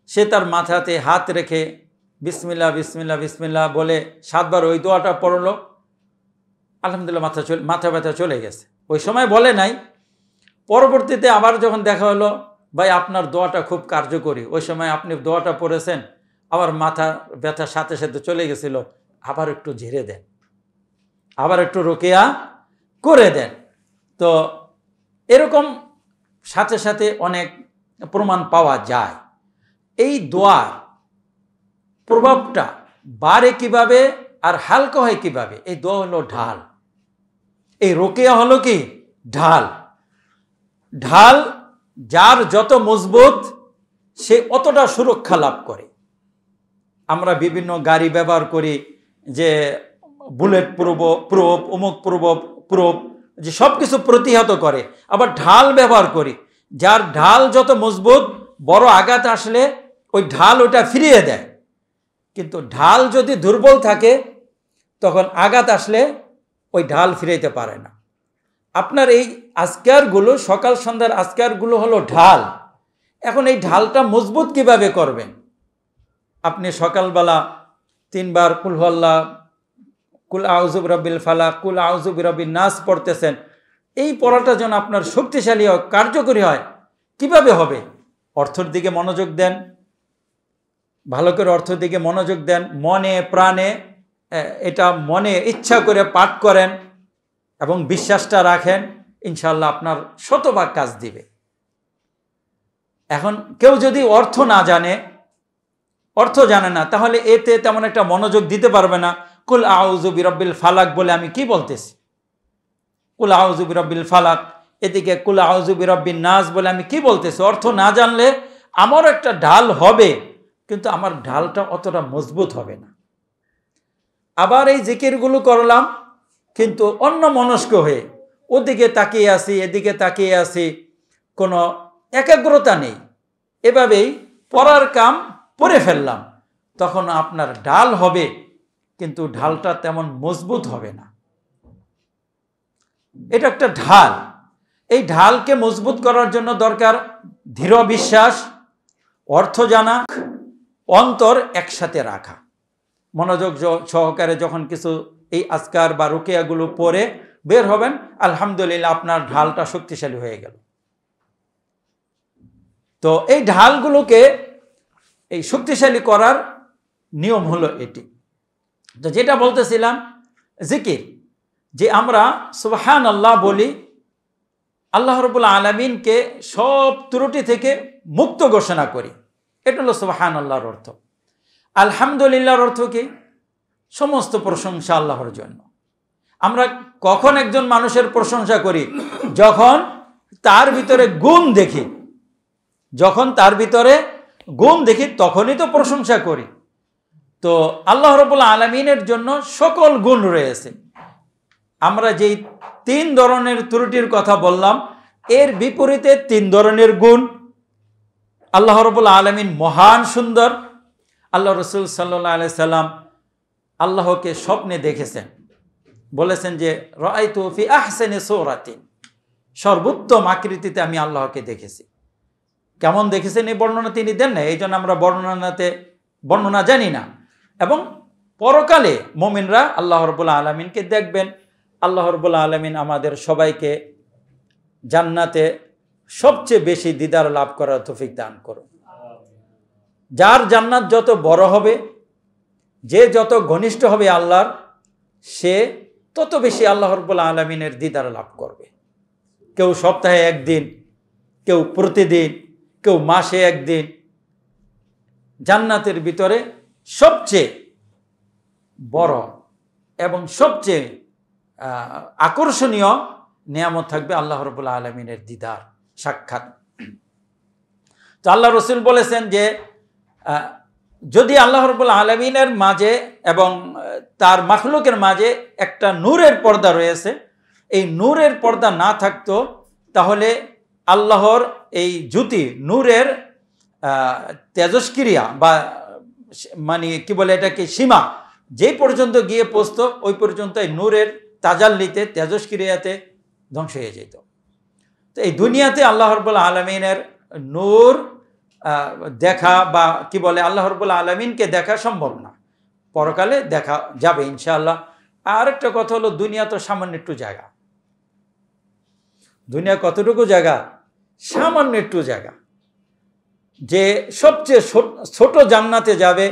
[SPEAKER 1] সে তার মাথাতে হাত রেখে বিসমিল্লাহ বিসমিল্লাহ বিসমিল্লাহ বলে 7 বার ওই দোয়াটা পড়লো, আলহামদুলিল্লাহ মাথা ব্যথা চলে গেছে। ওই সময় বলে নাই, পরবর্তীতে আবার যখন দেখা হলো, ভাই আপনার দোয়াটা খুব কার্যকরী, ওই সময় আপনি দোয়াটা পড়েছেন, আবার মাথা ব্যথার সাথে সাথে চলে গেছিল, আবার একটু ঝেড়ে দেন, আবার একটু রোকেয়া করে দেন। তো এরকম সাথে সাথে অনেক প্রমাণ পাওয়া যায়। এই দোয়ার প্রভাবটা বাড়ে কিভাবে আর হালকা হয় কিভাবে? এই দোয়া হলো ঢাল, এই রোকেয়া হলো কি ঢাল। ঢাল যার যত মজবুত সে অতটা সুরক্ষা লাভ করে। আমরা বিভিন্ন গাড়ি ব্যবহার করি যে বুলেট প্রুফ অমুক প্রুফ যে সব কিছু প্রতিহত করে, আবার ঢাল ব্যবহার করি, যার ঢাল যত মজবুত বড় আঘাত আসলে ওই ঢাল ওটা ফিরিয়ে দেয়। কিন্তু ঢাল যদি দুর্বল থাকে তখন আঘাত আসলে ওই ঢাল ফিরাইতে পারে না। আপনার এই আজকারগুলো, সকাল সন্ধ্যার আজকারগুলো হলো ঢাল। এখন এই ঢালটা মজবুত কিভাবে করবেন? আপনি সকালবেলা 3 বার কুল হুয়াল্লাহ, কুল আউযু বিরাব্বিল ফালাক, কুল আউযু বিরাব্বিন নাস পড়তেছেন। এই পড়াটা যেন আপনার শক্তিশালী হয়, কার্যকরী হয়। কিভাবে হবে? অর্থের দিকে মনোযোগ দেন, ভালো করে অর্থের দিকে মনোযোগ দেন, মনে প্রাণে এটা মনে ইচ্ছা করে পাঠ করেন এবং বিশ্বাসটা রাখেন, ইনশাআল্লাহ আপনার শতভাগ কাজ দিবে। এখন কেউ যদি অর্থ জানে না, তাহলে এতে তেমন একটা মনোযোগ দিতে পারবে না। কুল আউযু বিরাব্বিল ফালাক বলে আমি কি বলতেছি, কুল আউযু বিরাব্বিল ফালাক, এদিকে কুল আউযু বিরাব্বিন নাস বলে আমি কি বলতেছি। অর্থ না জানলে আমার একটা ঢাল হবে, কিন্তু আমার ঢালটা অতটা মজবুত হবে না। আবার এই জিকিরগুলো করলাম কিন্তু অন্য মনস্ক হয়ে ওদিকে তাকিয়ে আসি, এদিকে তাকিয়ে আসি, কোনো একাগ্রতা নেই, এভাবেই পড়ার কাম পড়ে ফেললাম, তখন আপনার ঢাল হবে কিন্তু ঢালটা তেমন মজবুত হবে না। এটা একটা ঢাল। এই ঢালকে মজবুত করার জন্য দরকার দৃঢ় বিশ্বাস, অর্থ জানা, অন্তর একসাথে রাখা। মনোযোগ সহকারে যখন কিছু এই আজকার বা রুকিয়াগুলো পড়ে বের হবেন, আলহামদুলিল্লাহ আপনার ঢালটা শক্তিশালী হয়ে গেল। তো এই ঢালগুলোকে এই শক্তিশালী করার নিয়ম হলো এটি। তো যেটা বলতেছিলাম, জিকির যে আমরা সুবহানাল্লাহ বলি, আল্লাহ রাব্বুল আলামিনকে সব ত্রুটি থেকে মুক্ত ঘোষণা করি, এটা হলো সুবহানাল্লাহর অর্থ। আলহামদুলিল্লাহর অর্থ কি? সমস্ত প্রশংসা আল্লাহর জন্য। আমরা কখন একজন মানুষের প্রশংসা করি? যখন তার ভিতরে গুণ দেখি, তখনই তো প্রশংসা করি। তো আল্লাহ রাব্বুল আলামিনের জন্য সকল গুণ রয়েছে। আমরা যেই 3 ধরনের ত্রুটির কথা বললাম, এর বিপরীতে 3 ধরনের গুণ, আল্লাহ রাব্বুল আলামিন মহান সুন্দর। আল্লাহ রাসূল সাল্লাল্লাহু আলাইহি সাল্লাম আল্লাহকে স্বপ্নে দেখেছেন, বলেছেন যে রাআইতু ফি আহসানি সূরাতিন, সর্বোত্তম আকৃতিতে আমি আল্লাহকে দেখেছি। কেমন দেখেছেন এই বর্ণনা তিনি দেন না, এই জন্য আমরা বর্ণনা জানি না। এবং পরকালে মুমিনরা আল্লাহ রাব্বুল আলামিনকে দেখবেন। আল্লাহ রাব্বুল আলামিন আমাদের সবাইকে জান্নাতে সবচেয়ে বেশি দিদার লাভ করার তৌফিক দান করুন। যার জান্নাত যত বড় হবে, যে যত ঘনিষ্ঠ হবে আল্লাহর, সে তত বেশি আল্লাহ রাব্বুল আলামিনের দিদার লাভ করবে। কেউ সপ্তাহে একদিন, কেউ প্রতিদিন, কেউ মাসে একদিন। জান্নাতের ভিতরে সবচেয়ে বড় এবং সবচেয়ে আকর্ষণীয় নিয়ামত থাকবে আল্লাহ রাব্বুল আলামিনের দিদার, সাক্ষাৎ। তো আল্লাহ রাসূল বলেছেন যে যদি আল্লাহ রাব্বুল আলামিনের মাঝে এবং তার মাখলুকের মাঝে একটা নূরের পর্দা রয়েছে, এই নূরের পর্দা না থাকতো তাহলে আল্লাহর এই জ্যোতি নূরের তেজস্ক্রিয়া বা মানে কি বলে এটাকে সীমা যে পর্যন্ত গিয়ে পৌঁছতো, ওই পর্যন্ত এই নূরের তাজাল্লিতে তেজস্ক্রিয়াতে ধ্বংস হয়ে যেত। তো এই দুনিয়াতে আল্লাহ রাব্বুল আলামিনের নূর দেখা বা কি বলে আল্লাহ রাব্বুল আলামিনকে দেখা সম্ভব না, পরকালে দেখা যাবে ইনশাআল্লাহ। আর একটা কথা হলো, দুনিয়া তো সামান্য একটু জায়গা। দুনিয়া কতটুকু জায়গা? সামান্য একটু জায়গা। যে সবচেয়ে ছোট জান্নাতে যাবে,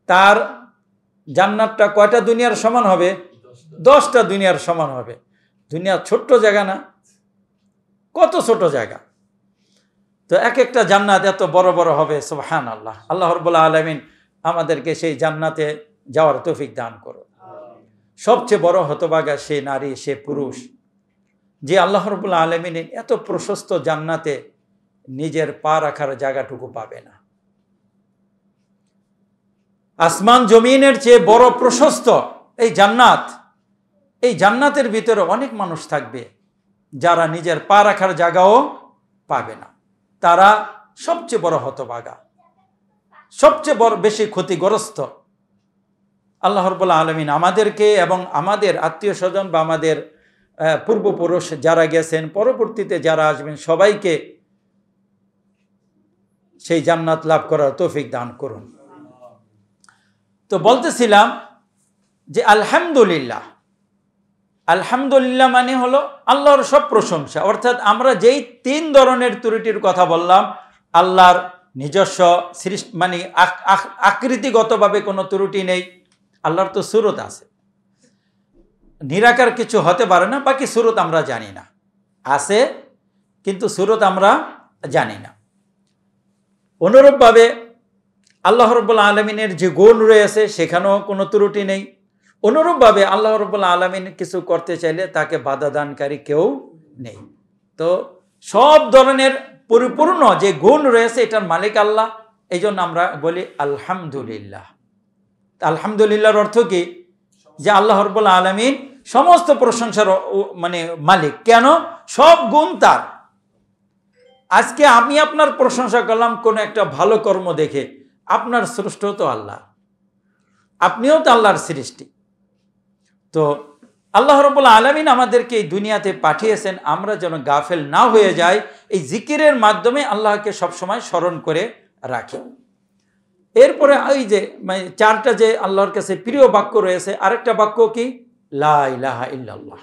[SPEAKER 1] তার জান্নাতটা কয়টা দুনিয়ার সমান হবে? 10টা দুনিয়ার সমান হবে। দুনিয়া ছোট্ট জায়গা না, কত ছোট জায়গা। তো এক একটা জান্নাত এত বড় বড় হবে, সুবহানাল্লাহ। আল্লাহ রাব্বুল আলামিন আমাদেরকে সেই জান্নাতে যাওয়ার তৌফিক দান করুন। সবচেয়ে বড় হতভাগা সে নারী, সে পুরুষ যে আল্লাহ রাব্বুল আলামিনের এত প্রশস্ত জান্নাতে নিজের পা রাখার জায়গাটুকু পাবে না। আসমান জমিনের চেয়ে বড় প্রশস্ত এই জান্নাত, এই জান্নাতের ভিতরে অনেক মানুষ থাকবে যারা নিজের পা রাখার জায়গাও পাবে না। তারা সবচেয়ে বড় হতভাগা, সবচেয়ে বড় বেশি ক্ষতিগ্রস্ত। আল্লাহ রাব্বুল আলামিন আমাদেরকে এবং আমাদের আত্মীয় স্বজন বা আমাদের পূর্বপুরুষ যারা গেছেন, পরবর্তীতে যারা আসবেন, সবাইকে সেই জান্নাত লাভ করার তৌফিক দান করুন। তো বলতেছিলাম যে আলহামদুলিল্লাহ, আলহামদুলিল্লাহ মানে হলো আল্লাহর সব প্রশংসা। অর্থাৎ আমরা যেই 3 ধরনের ত্রুটির কথা বললাম, আল্লাহর নিজস্ব সৃষ্টি মানে আকৃতিগতভাবে কোনো ত্রুটি নেই। আল্লাহর তো সূরত আছে, নিরাকার কিছু হতে পারে না। বাকি সূরত আমরা জানি না, আছে কিন্তু সূরত আমরা জানি না। অনুরূপভাবে আল্লাহ রাব্বুল আলামিনের যে গুণ রয়েছে সেখানেও কোনো ত্রুটি নেই। অনুরূপভাবে আল্লাহ রাব্বুল আলামিন কিছু করতে চাইলে তাকে বাধা দানকারী কেউ নেই। তো সব ধরনের পরিপূর্ণ যে গুণ রয়েছে এটার মালিক আল্লাহ। এই জন্য আমরা বলি আলহামদুলিল্লাহ। আলহামদুলিল্লাহর অর্থ কি? যে আল্লাহ রাব্বুল আলামিন সমস্ত প্রশংসার মানে মালিক। কেন? সব গুণ তার। আজকে আমি আপনার প্রশংসা করলাম কোনো একটা ভালো কর্ম দেখে, আপনার স্রষ্টা তো আল্লাহ, আপনিও তো আল্লাহর সৃষ্টি। তো আল্লাহ রাব্বুল আলামিন আমাদেরকে এই দুনিয়াতে পাঠিয়েছেন আমরা যেন গাফেল না হয়ে যাই, এই জিকিরের মাধ্যমে আল্লাহকে সবসময় স্মরণ করে রাখি। এরপরে ওই যে মানে 4টা যে আল্লাহর কাছে প্রিয় বাক্য রয়েছে, আরেকটা বাক্য কি? লা ইলাহা ইল্লাল্লাহ।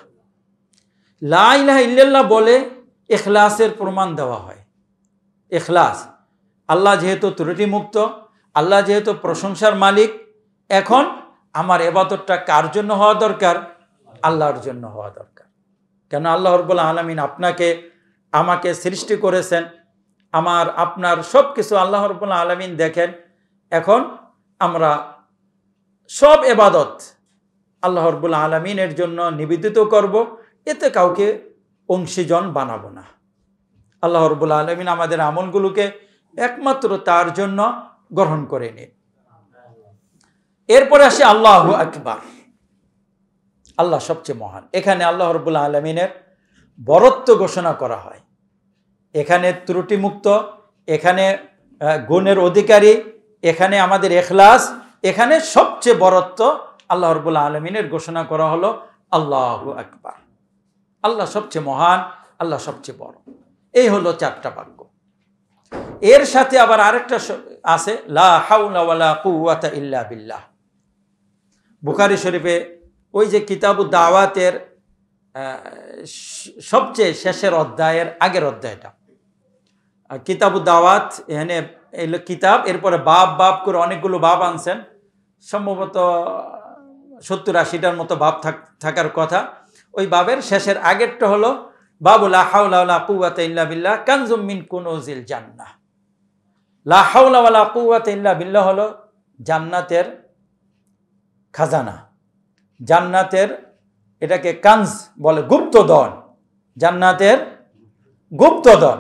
[SPEAKER 1] লা ইলাহা ইল্লাল্লাহ বলে ইখলাসের প্রমাণ দেওয়া হয়। ইখলাস, আল্লাহ যেহেতু ত্রুটিমুক্ত, আল্লাহ যেহেতু প্রশংসার মালিক, এখন আমার ইবাদতটা কার জন্য হওয়া দরকার? আল্লাহর জন্য হওয়া দরকার। কেন? আল্লাহ রাব্বুল আলামিন আপনাকে আমাকে সৃষ্টি করেছেন, আমার আপনার সব কিছু আল্লাহ রাব্বুল আলামিন দেখেন। এখন আমরা সব ইবাদত আল্লাহ রাব্বুল আলামিনের জন্য নিবেদিত করব, এতে কাউকে অংশীজন বানাবো না। আল্লাহ রাব্বুল আলামিন আমাদের আমলগুলোকে একমাত্র তার জন্য গ্রহণ করে নিন। এরপরে আসে আল্লাহু আকবার। আল্লাহ সবচেয়ে মহান। এখানে আল্লাহ রাব্বুল আলামিনের বরত্ব ঘোষণা করা হয়। এখানে ত্রুটিমুক্ত, এখানে গুণের অধিকারী, এখানে আমাদের ইখলাস, এখানে সবচেয়ে বড়ত্ব আল্লাহ রাব্বুল আলামিনের ঘোষণা করা হলো আল্লাহু আকবার। আল্লাহ সবচেয়ে মহান, আল্লাহ সবচেয়ে বড়। এই হলো 4টা বাক্য। এর সাথে আবার আরেকটা আছে, লা হাওলা ওয়ালা কুওয়াতা ইল্লা বিল্লাহ। বুখারী শরীফে ওই যে কিতাবুদ দাওয়াতের সবচেয়ে শেষের অধ্যায়ের আগের অধ্যায়টা, কিতাবুদ দাওয়াত, এখানে এলো কিতাব, এরপরে বাব বাব করে অনেকগুলো বাব আনছেন, সম্ভবত 70-80টার মতো বাব থাকার কথা। ওই বাবের শেষের আগেরটা হলো বাবু লা হাওলা ওয়ালা কুওয়াতা ইল্লা বিল্লাহ কানজুম মিন কুনুজিল জান্নাহ। লা হাওলা ওয়ালা কুওয়াতা ইল্লা বিল্লাহ হলো জান্নাতের খাজানা, জান্নাতের, এটাকে কানজ বলে, গুপ্তধন, জান্নাতের গুপ্তধন।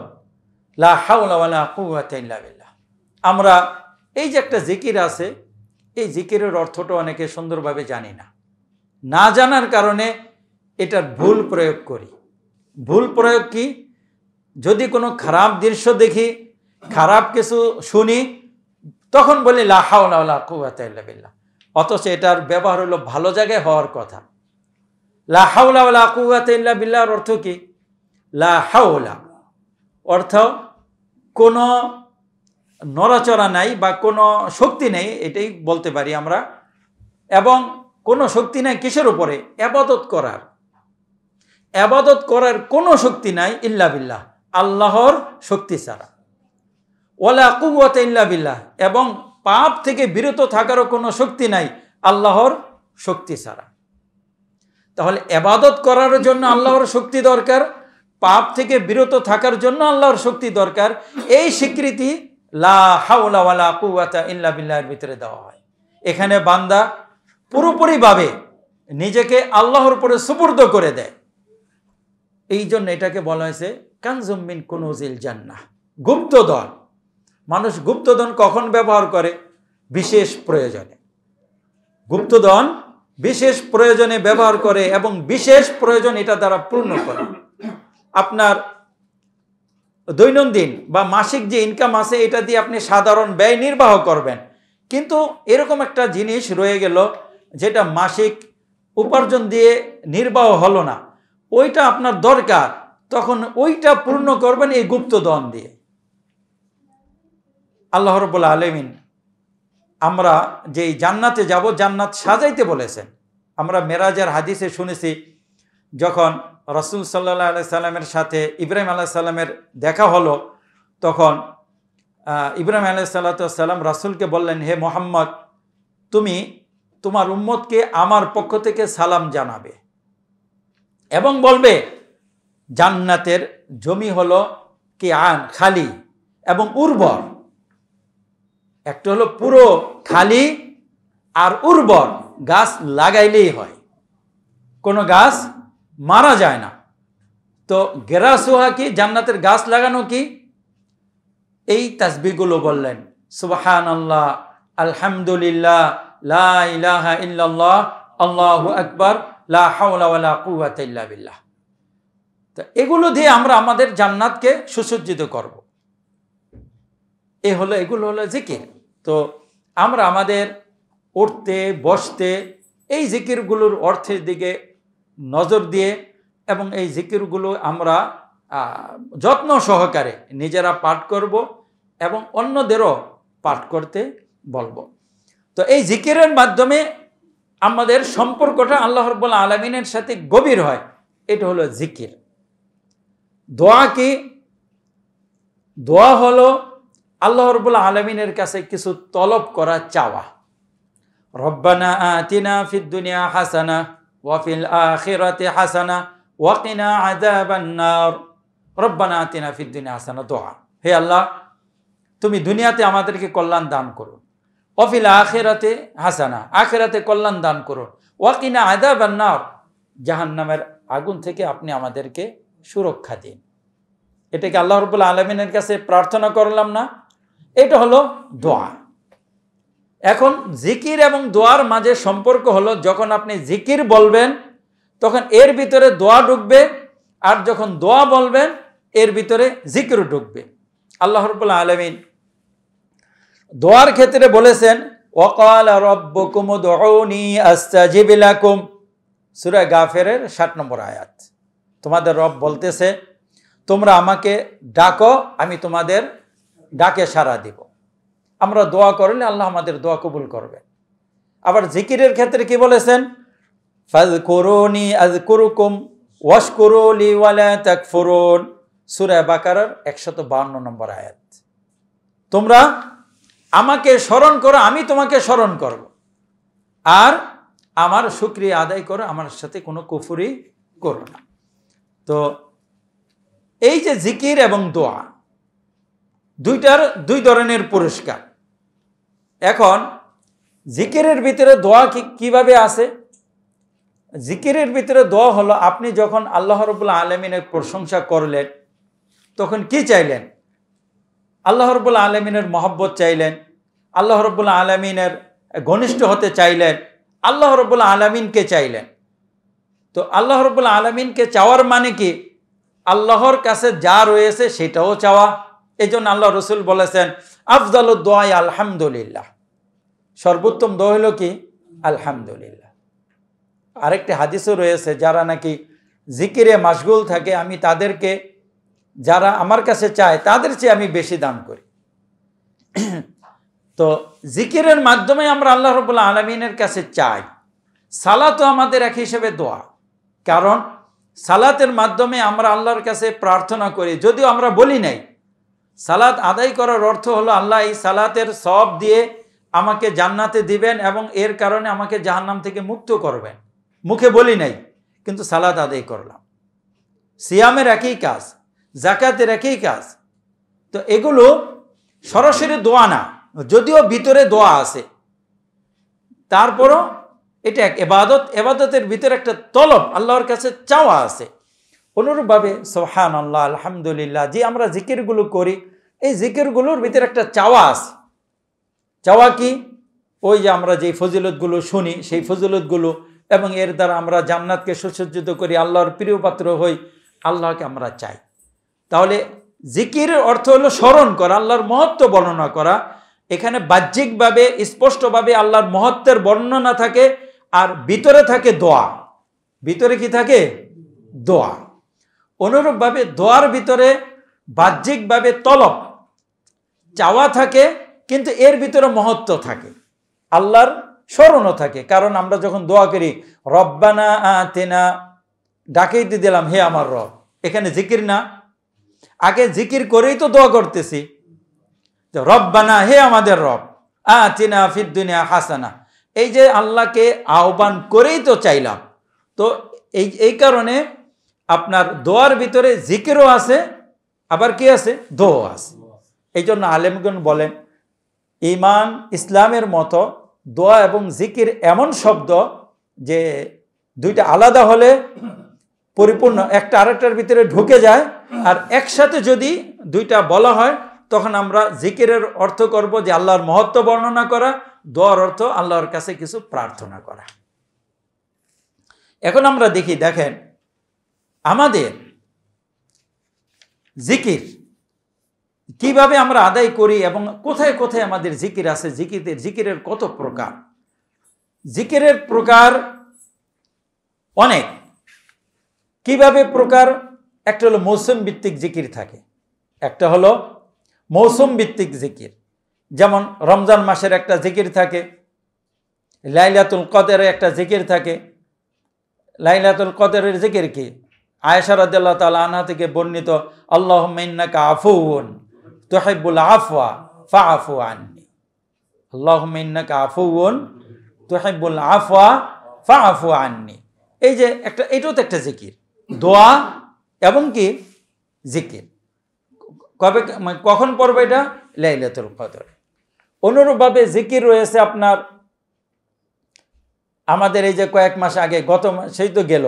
[SPEAKER 1] লা হাওলা ওয়ালা কুওয়াতা ইল্লা বিল্লাহ। আমরা এই যে একটা জিকির আছে, এই জিকিরের অর্থটা অনেকে সুন্দরভাবে জানি না, না জানার কারণে এটার ভুল প্রয়োগ করি। ভুল প্রয়োগ কি? যদি কোনো খারাপ দৃশ্য দেখি, খারাপ কিছু শুনি, তখন বলি লা হাওলা ওয়ালা কুওয়াতা ইল্লা বিল্লাহ, অথচ এটার ব্যবহার হলো ভালো জায়গায় হওয়ার কথা। লা হাওলা ওয়ালা কুওয়াতা ইল্লা বিল্লাহর অর্থ কি? লা হাওলা অর্থ কোনো নড়াচড়া নাই বা কোনো শক্তি নেই, এটাই বলতে পারি আমরা। এবং কোনো শক্তি নাই কিসের উপরে? ইবাদত করার। ইবাদত করার কোনো শক্তি নাই ইল্লা বিল্লাহ, আল্লাহর শক্তি ছাড়া। ওয়ালা কুওয়াতা ইল্লা বিল্লাহ, এবং পাপ থেকে বিরত থাকারও কোনো শক্তি নাই আল্লাহর শক্তি ছাড়া। তাহলে ইবাদত করার জন্য আল্লাহর শক্তি দরকার, পাপ থেকে বিরত থাকার জন্য আল্লাহর শক্তি দরকার। এই স্বীকৃতি লা হাওলা ওয়ালা কুওয়াতা ইল্লা বিল্লাহর ভিতরে দেওয়া হয়। এখানে বান্দা পুরোপুরিভাবে নিজেকে আল্লাহর উপরে সুপুর্দ করে দেয়। এই জন্য এটাকে বলা হয়েছে কানজুম মিন কুনুজিল জান্নাহ, গুপ্তধন। মানুষ গুপ্তধন কখন ব্যবহার করে? বিশেষ প্রয়োজনে। গুপ্তধন বিশেষ প্রয়োজনে ব্যবহার করে এবং বিশেষ প্রয়োজন এটা দ্বারা পূর্ণ করে। আপনার দৈনন্দিন বা মাসিক যে ইনকাম আছে, এটা দিয়ে আপনি সাধারণ ব্যয় নির্বাহ করবেন, কিন্তু এরকম একটা জিনিস রয়ে গেল যেটা মাসিক উপার্জন দিয়ে নির্বাহ হলো না, ওইটা আপনার দরকার, তখন ওইটা পূর্ণ করবেন এই গুপ্তধন দিয়ে। আল্লাহ রাব্বুল আলামিন আমরা যে জান্নাতে যাব, জান্নাত সাজাইতে বলেছেন। আমরা মেরাজের হাদিসে শুনেছি, যখন রাসূল সাল্লাল্লাহু আলাইহি সাল্লামের সাথে ইব্রাহিম আলাইহিস সালামের দেখা হলো, তখন ইব্রাহিম আলাইহিস সালাম রাসূলকে বললেন, হে মুহাম্মদ, তুমি তোমার উম্মতকে আমার পক্ষ থেকে সালাম জানাবে এবং বলবে জান্নাতের জমি হলো কিআন, খালি এবং উর্বর। একটা হলো পুরো খালি আর উর্বর, গাছ লাগাইলেই হয়, কোনো গাছ মারা যায় না। তো গেরাসুহা কি? জান্নাতের গাছ লাগানো কি? এই তাসবিহগুলো বললেন, সুবহানাল্লাহ, আলহামদুলিল্লাহ, লা ইলাহা ইল্লাল্লাহ, আল্লাহু আকবার, লা হাওলা ওয়ালা কুওয়াতা ইল্লা বিল্লাহ। তো এগুলো দিয়ে আমরা আমাদের জান্নাতকে সুসজ্জিত করব। এগুলো হলো জিকির। তো আমরা আমাদের উঠতে বসতে এই জিকিরগুলোর অর্থের দিকে নজর দিয়ে এবং এই জিকিরগুলো আমরা যত্ন সহকারে নিজেরা পাঠ করব এবং অন্যদেরও পাঠ করতে বলবো। তো এই জিকিরের মাধ্যমে আমাদের সম্পর্কটা আল্লাহ রাব্বুল আলামিনের সাথে গভীর হয়, এটা হলো জিকির। দোয়া কি? দোয়া হলো আল্লাহ রাব্বুল আলামিনের কাছে কিছু তলব করা, চাওয়া। রব্বানা আতিনা ফিদ দুনিয়া হাসানা ওয়া ফিল আখিরাতি হাসানা ওয়া কিনা আযাবান নার। রব্বানা আতিনা ফিদ দুনিয়া হাসানা, দোয়া, হে আল্লাহ, তুমি দুনিয়াতে আমাদেরকে কল্যাণ দান করো, ওয়া ফিল আখিরাতি হাসানা, আখিরাতে কল্যাণ দান করো, ওয়া কিনা আযাবান নার, জাহান্নামের আগুন থেকে আপনি আমাদেরকে সুরক্ষা দিন। এটাকে আল্লাহ রাব্বুল আলামিনের কাছে প্রার্থনা করলাম না? এটা হলো দোয়া। এখন জিকির এবং দোয়ার মাঝে সম্পর্ক হলো, যখন আপনি জিকির বলবেন তখন এর ভিতরে দোয়া ঢুকবে, আর যখন দোয়া বলবেন এর ভিতরে জিকির ঢুকবে। আল্লাহ রাব্বুল আলামিন দোয়ার ক্ষেত্রে বলেছেন ওয়াকালা রাব্বুকুম উদউনি আস্তাজিব লাকুম, সূরা গাফিরের 60 নম্বর আয়াত। তোমাদের রব বলতেছে তোমরা আমাকে ডাকো, আমি তোমাদের ডাকে সাড়া দিব। আমরা দোয়া করলে আল্লাহ আমাদের দোয়া কবুল করবে। আবার জিকিরের ক্ষেত্রে কি বলেছেন ফাযকুরুনি আযকুরুকুম ওয়াশকুরু লি ওয়ালা তাকফুরুন, সূরা বাকারার 152 নম্বর আয়াত। তোমরা আমাকে স্মরণ করো, আমি তোমাকে স্মরণ করব, আর আমার শুকরিয়া আদায় করো, আমার সাথে কোনো কুফরি করো না। তো এই যে জিকির এবং দোয়া দুইটার দুই ধরনের পুরস্কার। এখন জিকিরের ভিতরে দোয়া কিভাবে আছে? জিকিরের ভিতরে দোয়া হলো আপনি যখন আল্লাহ রাব্বুল আলামিনের প্রশংসা করলেন তখন কি চাইলেন? আল্লাহ রাব্বুল আলামিনের মহব্বত চাইলেন, আল্লাহ রাব্বুল আলামিনের ঘনিষ্ঠ হতে চাইলেন, আল্লাহ রাব্বুল আলামিনকে চাইলেন। তো আল্লাহ রাব্বুল আলামিনকে চাওয়ার মানে কি? আল্লাহর কাছে যা রয়েছে সেটাও চাওয়া। এই জন্য আল্লাহ রসুল বলেছেন আফজালুদ দোয়া আলহামদুলিল্লাহ, সর্বোত্তম দোয়া হলো কি? আলহামদুলিল্লাহ। আরেকটি হাদিসও রয়েছে যারা নাকি জিকিরে মাশগুল থাকে আমি তাদেরকে, যারা আমার কাছে চায় তাদের চেয়ে আমি বেশি দান করি। তো জিকিরের মাধ্যমে আমরা আল্লাহ রাব্বুল আলামিনের কাছে চাই। সালাতও আমাদের এক হিসেবে দোয়া, কারণ সালাতের মাধ্যমে আমরা আল্লাহর কাছে প্রার্থনা করি, যদিও আমরা বলি নাই। সালাত আদায় করার অর্থ হলো আল্লাহ এই সালাতের সওয়াব দিয়ে আমাকে জান্নাতে দিবেন এবং এর কারণে আমাকে জাহান্নাম থেকে মুক্ত করবেন। মুখে বলি নাই, কিন্তু সালাত আদায় করলাম। সিয়ামের একই কাজ, যাকাতের একই কাজ। তো এগুলো সরাসরি দোয়া না, যদিও ভিতরে দোয়া আছে, তারপরও এটা এক ইবাদত। ইবাদতের ভিতরে একটা তলব, আল্লাহর কাছে চাওয়া আছে। অনুরূপভাবে সুবহানাল্লাহ, আলহামদুলিল্লাহ, যে আমরা জিকিরগুলো করি এই জিকিরগুলোর ভিতরে একটা চাওয়া আছে। চাওয়া কি? ওই যে আমরা যে ফজিলতগুলো শুনি সেই ফজিলতগুলো, এবং এর দ্বারা আমরা জান্নাতকে সুসজ্জিত করি, আল্লাহর প্রিয় পাত্র হই, আল্লাহকে আমরা চাই। তাহলে জিকিরের অর্থ হলো স্মরণ করা, আল্লাহর মহত্ব বর্ণনা করা। এখানে বাহ্যিকভাবে স্পষ্টভাবে আল্লাহর মহত্বের বর্ণনা থাকে, আর ভিতরে থাকে দোয়া। ভিতরে কি থাকে? দোয়া। অনুরূপভাবে দোয়ার ভিতরে বাহ্যিকভাবে তলব, চাওয়া থাকে, কিন্তু এর ভিতরে মহত্ব থাকে, আল্লাহর স্মরণও থাকে। কারণ আমরা যখন দোয়া করি রব্বানা আতিনা, ডাকেই দিয়ে দিলাম হে আমার রব, এখানে জিকির না? আগে জিকির করেই তো দোয়া করতেছি। রব্বানা, হে আমাদের রব, আতিনা ফিদ দুনিয়া হাসানা, এই যে আল্লাহকে আহ্বান করেই তো চাইলাম। তো এই কারণে আপনার দোয়ার ভিতরে জিকিরও আছে, আবার কি আছে? দোয়া আছে। এই জন্য আলেমগণ বলেন ঈমান ইসলামের মতো দোয়া এবং জিকির এমন শব্দ যে দুইটা আলাদা হলে পরিপূর্ণ, একটা আরেকটার ভিতরে ঢুকে যায়। আর একসাথে যদি দুইটা বলা হয় তখন আমরা জিকিরের অর্থ করব যে আল্লাহর মহত্ব বর্ণনা করা, দোয়ার অর্থ আল্লাহর কাছে কিছু প্রার্থনা করা। এখন আমরা দেখেন আমাদের জিকির কিভাবে আমরা আদায় করি এবং কোথায় কোথায় আমাদের জিকির আছে, জিকিরের কত প্রকার। জিকিরের প্রকার অনেক। কিভাবে প্রকার? একটা হলো মৌসুম ভিত্তিক জিকির থাকে, একটা হলো মৌসুম ভিত্তিক জিকির। যেমন রমজান মাসের একটা জিকির থাকে, লাইলাতুল কদরের একটা জিকির থাকে। লাইলাতুল কদরের জিকির কি? আয়েশা রাদিয়াল্লাহু তাআলা আনহা থেকে বর্ণিত, আল্লাহুম্মা ইন্নাকা আফুউন তুহিব্বুল আফওয়া ফাআফু আন্নি। আল্লাহুম্মা ইন্নাকা আফুউন তুহিব্বুল আফওয়া ফাআফু আন্নি। এই যে একটা, এটাও তো একটা জিকির, দোয়া এবং কি জিকির। কবে, কখন পড়বে এটা? লাইলাতুল কদর। অনুরূপভাবে জিকির রয়েছে আপনার আমাদের এই যে কয়েক মাস আগে, গত সেই তো গেল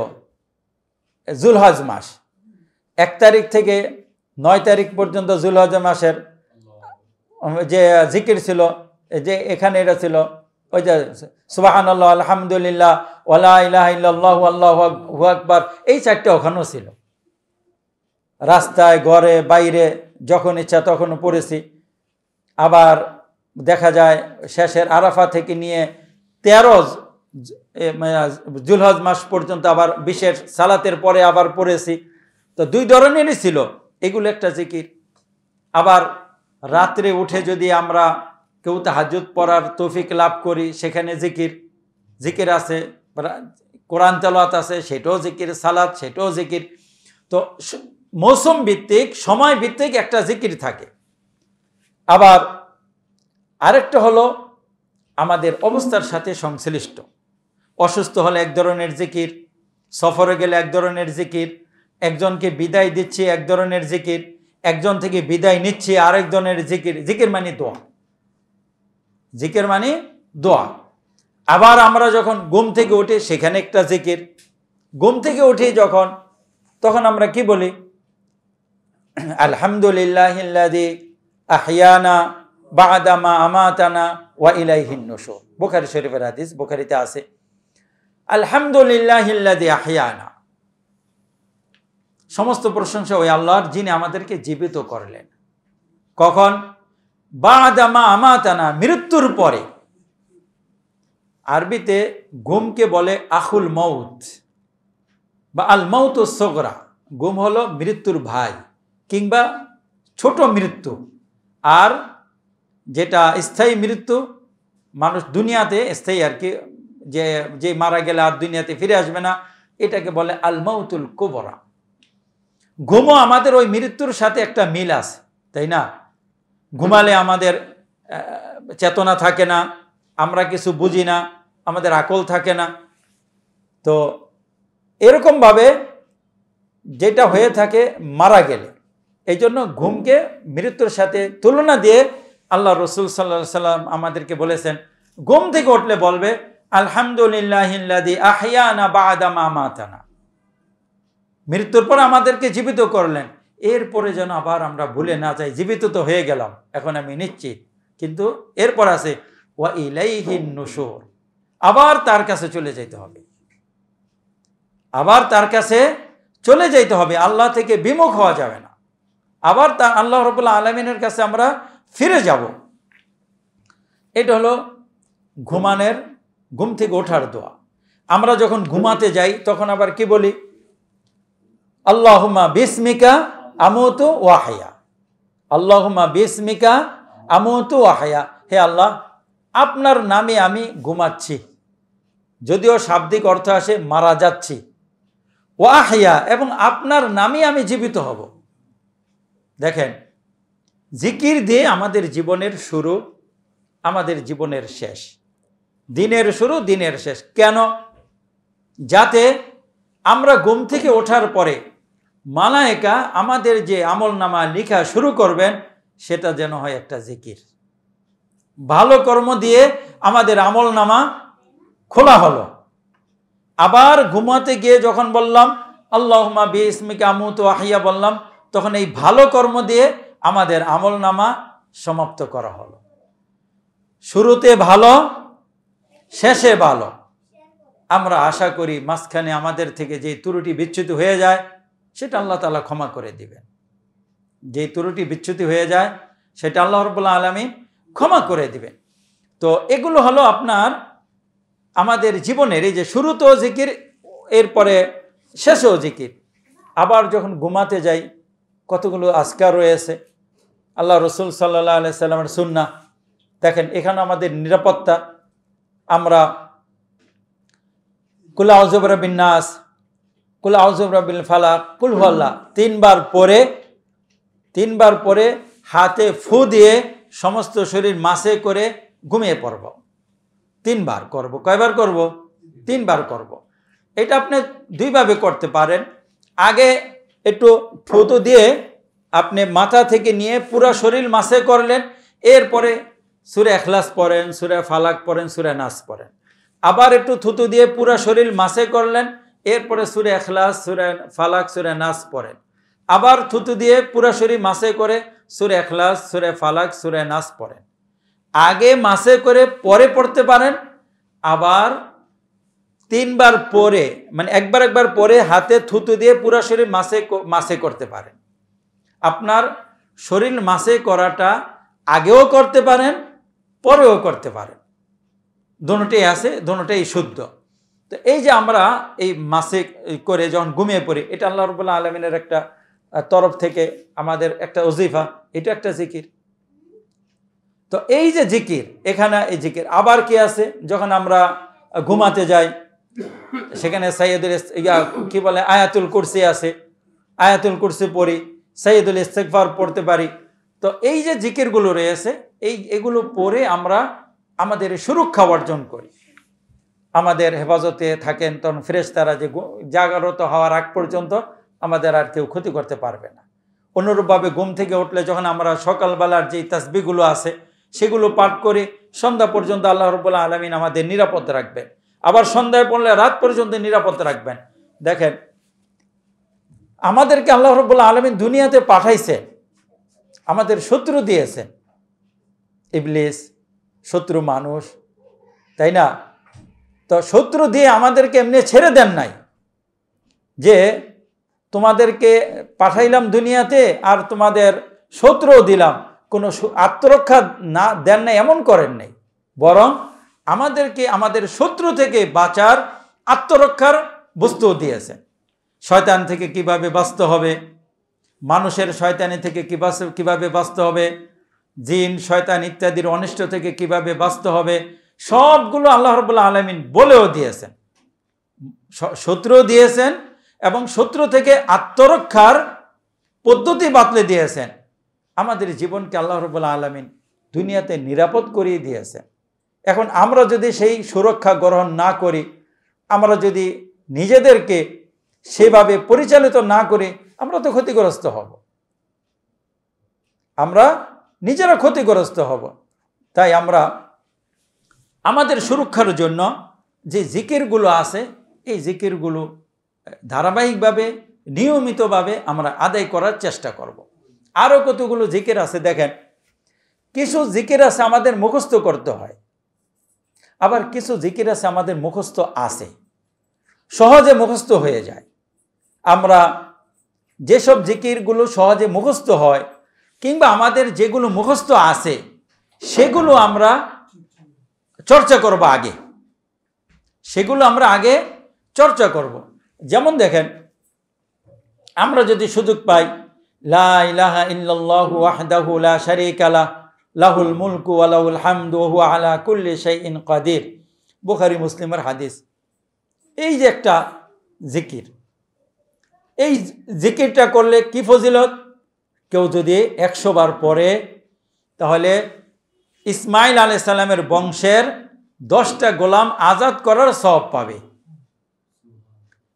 [SPEAKER 1] জুলহজ মাস, 1 তারিখ থেকে 9 তারিখ পর্যন্ত জুলহজ মাসের যে জিকির ছিল, যে এখানে এটা ছিল ওই যে সুবহানাল্লাহ, আলহামদুলিল্লাহ, ওয়ালা ইলাহা ইল্লাল্লাহু আল্লাহু আকবার, এই 4টা ওখানেও ছিল। রাস্তায়, ঘরে, বাইরে যখন ইচ্ছা তখনও পড়েছি। আবার দেখা যায় শেষের আরাফা থেকে নিয়ে 13 জুলহজ মাস পর্যন্ত আবার 20-এর সালাতের পরে আবার পড়েছি। তো 2 ধরনেরই ছিল, এগুলো একটা জিকির। আবার রাত্রে উঠে যদি আমরা কেউ তাহাজ্জুদ পড়ার তৌফিক লাভ করি, সেখানে জিকির আছে, কোরআন তেলাওয়াত আছে, সেটাও জিকির, সালাত সেটাও জিকির। তো মৌসুম ভিত্তিক, সময় ভিত্তিক একটা জিকির থাকে। আবার আরেকটা হলো আমাদের অবস্থার সাথে সংশ্লিষ্ট। অসুস্থ হলে এক ধরনের জিকির, সফরে গেলে এক ধরনের জিকির, একজনকে বিদায় দিচ্ছি এক ধরনের জিকির, একজন থেকে বিদায় নিচ্ছি আরেক ধরনের জিকির। জিকির মানে দোয়া, জিকির মানে দোয়া। আবার আমরা যখন ঘুম থেকে উঠি সেখানে একটা জিকির। ঘুম থেকে উঠি যখন, তখন আমরা কি বলি? আলহামদুলিল্লাহিল্লাযী আহইয়ানা বা'দা মা আমাতানা ওয়া ইলাইহিন নুশুর। বুখারী শরীফের হাদিস, বুখারীতে আছে আলহামদুলিল্লাহিল্লাযী আহইয়ানা, সমস্ত প্রশংসা ওই আল্লাহর যিনি আমাদেরকে জীবিত করলেন। কখন? বা'দা মা আমাতানা, মৃত্যুর পরে। আরবিতে ঘুমকে বলে আখুল মৌত বা আল মাউতুস সগরা। ঘুম হলো মৃত্যুর ভাই কিংবা ছোট মৃত্যু। আর যেটা স্থায়ী মৃত্যু, মানুষ দুনিয়াতে স্থায়ী আর কি, যে মারা গেলে আর দুনিয়াতে ফিরে আসবে না, এটাকে বলে আল মাউতুল কুবরা। ঘুমও আমাদের ওই মৃত্যুর সাথে একটা মিল আছে, তাই না? ঘুমালে আমাদের চেতনা থাকে না, আমরা কিছু বুঝি না, আমাদের আকল থাকে না। তো এরকমভাবে যেটা হয়ে থাকে মারা গেলে, এই জন্য ঘুমকে মৃত্যুর সাথে তুলনা দিয়ে আল্লাহ রসুল সাল্লাল্লাহু আলাইহি সাল্লাম আমাদেরকে বলেছেন, ঘুম থেকে উঠলে বলবে আলহামদুলিল্লাহিল্লাযী আহইয়ানা বা'দা মা আমাতানা, মৃত্যুর পর আমাদেরকে জীবিত করলেন। এরপরে যেন আবার আমরা ভুলে না যাই, জীবিত তো হয়ে গেলাম, এখন আমি নিশ্চিত, কিন্তু এরপর আছে ওয়া ইলাইহিন নুশুর, আবার তার কাছে চলে যেতে হবে, আবার তার কাছে চলে যেতে হবে। আল্লাহ থেকে বিমুখ হওয়া যাবে না, আবার তা আল্লাহ রাব্বুল আলামিনের কাছে আমরা ফিরে যাব। এটা হলো ঘুম থেকে ওঠার দোয়া। আমরা যখন ঘুমাতে যাই তখন আবার কি বলি? আল্লাহুম্মা বিসমিকা আমুতু ওয়া আহয়া, আল্লাহুম্মা বিসমিকা আমুতু ওয়া আহয়া, হে আল্লাহ আপনার নামে আমি ঘুমাচ্ছি, যদিও শাব্দিক অর্থ আসে মারা যাচ্ছি, ওয়া আহয়া, এবং আপনার নামে আমি জীবিত হব। দেখেন, জিকির দিয়ে আমাদের জীবনের শুরু, আমাদের জীবনের শেষ, দিনের শুরু দিনের শেষ। কেন? যাতে আমরা ঘুম থেকে ওঠার পরে মালায়েকা আমাদের যে আমলনামা লেখা শুরু করবেন, সেটা যেন হয় একটা জিকির। ভালো কর্ম দিয়ে আমাদের আমলনামা খোলা হলো। আবার ঘুমাতে গিয়ে যখন বললাম আল্লাহুম্মা বিইসমিকা আমুতু ওয়া আহইয়া বললাম, তখন এই ভালো কর্ম দিয়ে আমাদের আমলনামা সমাপ্ত করা হলো। শুরুতে ভালো, শেষে ভালো। আমরা আশা করি মাঝখানে আমাদের থেকে যে ত্রুটি বিচ্যুতি হয়ে যায়, সেটা আল্লাহ তাআলা ক্ষমা করে দিবেন। যে ত্রুটি বিচ্যুতি হয়ে যায় সেটা আল্লাহ রাব্বুল আলামিন ক্ষমা করে দিবেন। তো এগুলো হলো আপনার আমাদের জীবনের এই যে শুরুতেও জিকির, এরপরে শেষেও জিকির। আবার যখন ঘুমাতে যাই কতগুলো আজকার রয়েছে, আল্লাহ রসুল সাল্লাল্লাহু আলাইহি সাল্লামের সুন্নাহ। দেখেন, এখানে আমাদের নিরাপত্তা। আমরা কুল আউযু বিরাব্বিন নাস, কুল আউযু বিরাব্বিল ফালাক, কুল হুয়াল্লাহ 3 বার পরে হাতে ফু দিয়ে সমস্ত শরীর মাসে করে ঘুমিয়ে পড়ব। 3 বার করব। কয়বার করব? 3 বার করব। এটা আপনি 2 ভাবে করতে পারেন। আগে একটু থুতু দিয়ে আপনি মাথা থেকে নিয়ে পুরো শরীর মাসে করলেন, এরপরে সূরা ইখলাস পড়েন, সূরা ফালাক পড়েন, সূরা নাস পড়েন। আবার একটু থুতু দিয়ে পুরো শরীর মাসে করলেন, এরপরে সূরা ইখলাস, সূরা ফালাক, সূরা নাস পড়েন। আবার থুতু দিয়ে পুরো শরীর মাসে করে সূরা ইখলাস, সূরা ফালাক, সূরা নাস পড়েন। আগে মাসে করে পরে পড়তে পারেন, আবার 3 বার পরে, মানে একবার পরে হাতে থুতু দিয়ে পুরো শরীর মাসে করতে পারেন। আপনার শরীর মাসে করাটা আগেও করতে পারেন, পরেও করতে পারেন, দুটোটাই আছে, দুটোটাই শুদ্ধ। তো এই যে আমরা এই মাসে করে যখন ঘুমিয়ে পড়ি, এটা আল্লাহ রাব্বুল আলামিনের একটা তরফ থেকে আমাদের একটা ওজিফা, এটা একটা জিকির। তো এই যে জিকির, এখানে এই জিকির আবার কি আছে, যখন আমরা ঘুমাতে যাই সেখানে সাইয়্যিদুল কি বলে আয়াতুল কুরসি আছে, আয়াতুল কুরসি পড়ি, সাইয়্যিদুল ইস্তিগফার পড়তে পারি। তো এই যে জিকিরগুলো রয়েছে, এগুলো পড়ে আমরা আমাদের সুরক্ষা অর্জন করি, আমাদের হেফাজতে থাকেন। তখন ফেরেশতারা যে জাগ্রত হওয়ার আগ পর্যন্ত আমাদের আর কেউ ক্ষতি করতে পারবে না। অনুরূপভাবে ঘুম থেকে উঠলে যখন আমরা সকালবেলার যে তাসবিহগুলো আছে সেগুলো পাঠ করে সন্ধ্যা পর্যন্ত আল্লাহ রাব্বুল আলামিন আমাদের নিরাপদ রাখবেন। আবার সন্ধ্যায় পড়লে রাত পর্যন্ত নিরাপদ রাখবেন। দেখেন, আমাদেরকে আল্লাহ রাব্বুল আলামিন দুনিয়াতে পাঠাইছেন, আমাদের শত্রু দিয়েছেন, ইবলিস শত্রু মানুষ, তাই না? তো শত্রু দিয়ে আমাদেরকে এমনি ছেড়ে দেন নাই যে তোমাদেরকে পাঠাইলাম দুনিয়াতে আর তোমাদের শত্রুও দিলাম, কোনো আত্মরক্ষা না দেন নাই, এমন করেন নাই। বরং আমাদেরকে আমাদের শত্রু থেকে বাঁচার আত্মরক্ষার বস্তুও দিয়েছেন। শয়তান থেকে কিভাবে বাঁচতে হবে, মানুষের শয়তানি থেকে কিভাবে বাঁচতে হবে, জিন শয়তান ইত্যাদির অনিষ্ট থেকে কিভাবে বাঁচতে হবে, সবগুলো আল্লাহ রাব্বুল আলামিন বলেও দিয়েছেন, শত্রুও দিয়েছেন এবং শত্রু থেকে আত্মরক্ষার পদ্ধতি বাতলে দিয়েছেন। আমাদের জীবনকে আল্লাহ রাব্বুল আলামিন দুনিয়াতে নিরাপদ করিয়ে দিয়েছেন। এখন আমরা যদি সেই সুরক্ষা গ্রহণ না করি, আমরা যদি নিজেদেরকে সেভাবে পরিচালিত না করি, আমরা তো ক্ষতিগ্রস্ত হব, আমরা নিজেরা ক্ষতিগ্রস্ত হব। তাই আমরা আমাদের সুরক্ষার জন্য যে জিকিরগুলো আছে, এই জিকিরগুলো ধারাবাহিকভাবে নিয়মিতভাবে আমরা আদায় করার চেষ্টা করব। আরও কতগুলো জিকির আছে দেখেন, কিছু জিকির আছে আমাদের মুখস্থ করতে হয়, আবার কিছু জিকির আছে আমাদের মুখস্থ আছে, সহজে মুখস্থ হয়ে যায়। আমরা যেসব জিকিরগুলো সহজে মুখস্থ হয় কিংবা আমাদের যেগুলো মুখস্থ আছে সেগুলো আমরা চর্চা করব আগে, সেগুলো আমরা আগে চর্চা করব। যেমন দেখেন, আমরা যদি সুযোগ পাই, লা ইলাহা ইল্লাল্লাহু ওয়াহদাহু লা শারীকা লাহু লাহুল মুলকু ওয়া লাহুল হামদু ওয়া হুয়া আলা কুল্লি শাইইন কাদির, বুখারী মুসলিমের হাদিস। এই যে একটা জিকির, এই জিকিরটা করলে কি ফজিলত, কেউ যদি 100 বার পড়ে তাহলে ইসমাইল আলাইহিস সালামের বংশের 10টা গোলাম আজাদ করার সওয়াব পাবে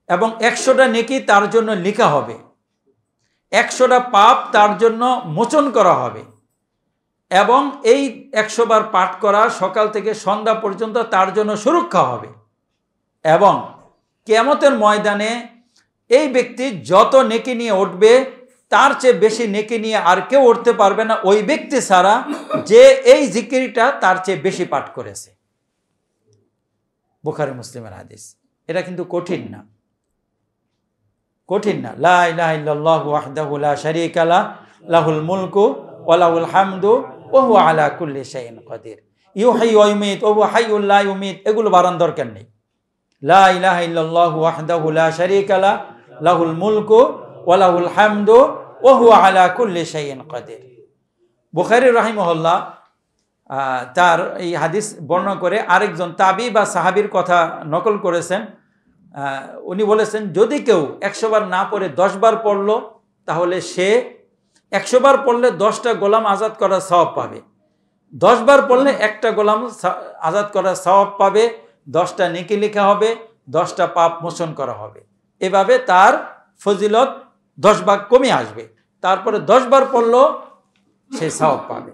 [SPEAKER 1] এবং 100টা নেকি তার জন্য লেখা হবে, 100টা পাপ তার জন্য মোচন করা হবে এবং এই 100 বার পাঠ করা সকাল থেকে সন্ধ্যা পর্যন্ত তার জন্য সুরক্ষা হবে। এবং কিয়ামতের ময়দানে এই ব্যক্তি যত নেকি নিয়ে উঠবে তার চেয়ে বেশি নেকি নিয়ে আর কেউ উঠতে পারবে না, ওই ব্যক্তি ছাড়া যে এই জিকিরটা তার চেয়ে বেশি পাঠ করেছে। বুখারী মুসলিমের হাদিস। এটা কিন্তু কঠিন না, কঠিন না। লা ইলাহা ইল্লাল্লাহু ওয়াহদাহু লা শারীকা লাহু লাহুল মুলকু ওয়া লাহুল হামদু ওয়া হুয়া আলা কুল্লি শাইইন কাদির, ইউহয়ি ওয়া ইউমীত ওয়া হুয়া হাইয়্যুল লা ইউমীত, এগুলো বাড়ান দরকার নেই। লা ইলাহা ইল্লাল্লাহু ওয়াহদাহু লা শারীকা লাহু লাহুল মুলকু ওয়া লাহুল হামদু ওয়া হুয়া আলা কুল্লি শাইইন কাদির। বুখারী রাহিমাহুল্লাহ তার এই হাদিস বর্ণনা করে আরেকজন তাবি বা সাহাবীর কথা নকল করেছেন। উনি বলেছেন, যদি কেউ 100 বার না পড়ে 10 বার পড়ল তাহলে সে 100 বার পড়লে 10টা গোলাম আজাদ করার সওয়াব পাবে, 10 বার পড়লে একটা গোলাম আজাদ করার সওয়াব পাবে, 10টা নেকি লেখা হবে, 10টা পাপ মোচন করা হবে। এভাবে তার ফজিলত 10 ভাগ কমে আসবে, তারপরে 10 বার পড়লেও সে সওয়াব পাবে।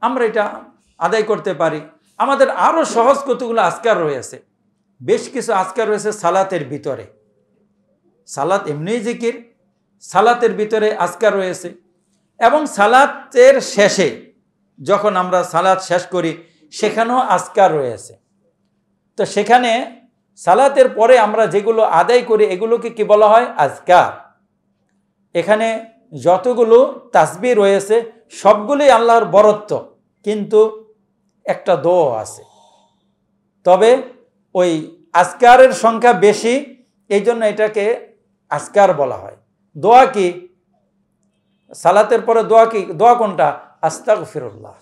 [SPEAKER 1] আমরা এটা আদায় করতে পারি। আমাদের আরও সহজ কতগুলো আজকার রয়েছে, বেশ কিছু আজকার রয়েছে সালাতের ভিতরে। সালাত এমনিই জিকির, সালাতের ভিতরে আজকার রয়েছে এবং সালাতের শেষে যখন আমরা সালাত শেষ করি সেখানেও আজকার রয়েছে। তো সেখানে সালাতের পরে আমরা যেগুলো আদায় করি এগুলোকে কি বলা হয়? আজকার। এখানে যতগুলো তাসবিহ রয়েছে সবগুলোই আল্লাহর বরত্ব, কিন্তু একটা দোয়া আছে। তবে ওই আজকারের সংখ্যা বেশি, এই জন্য এটাকে আজকার বলা হয়। দোয়া কি? সালাতের পরে দোয়া কি? দোয়া কোনটা? আস্তাগফিরুল্লাহ,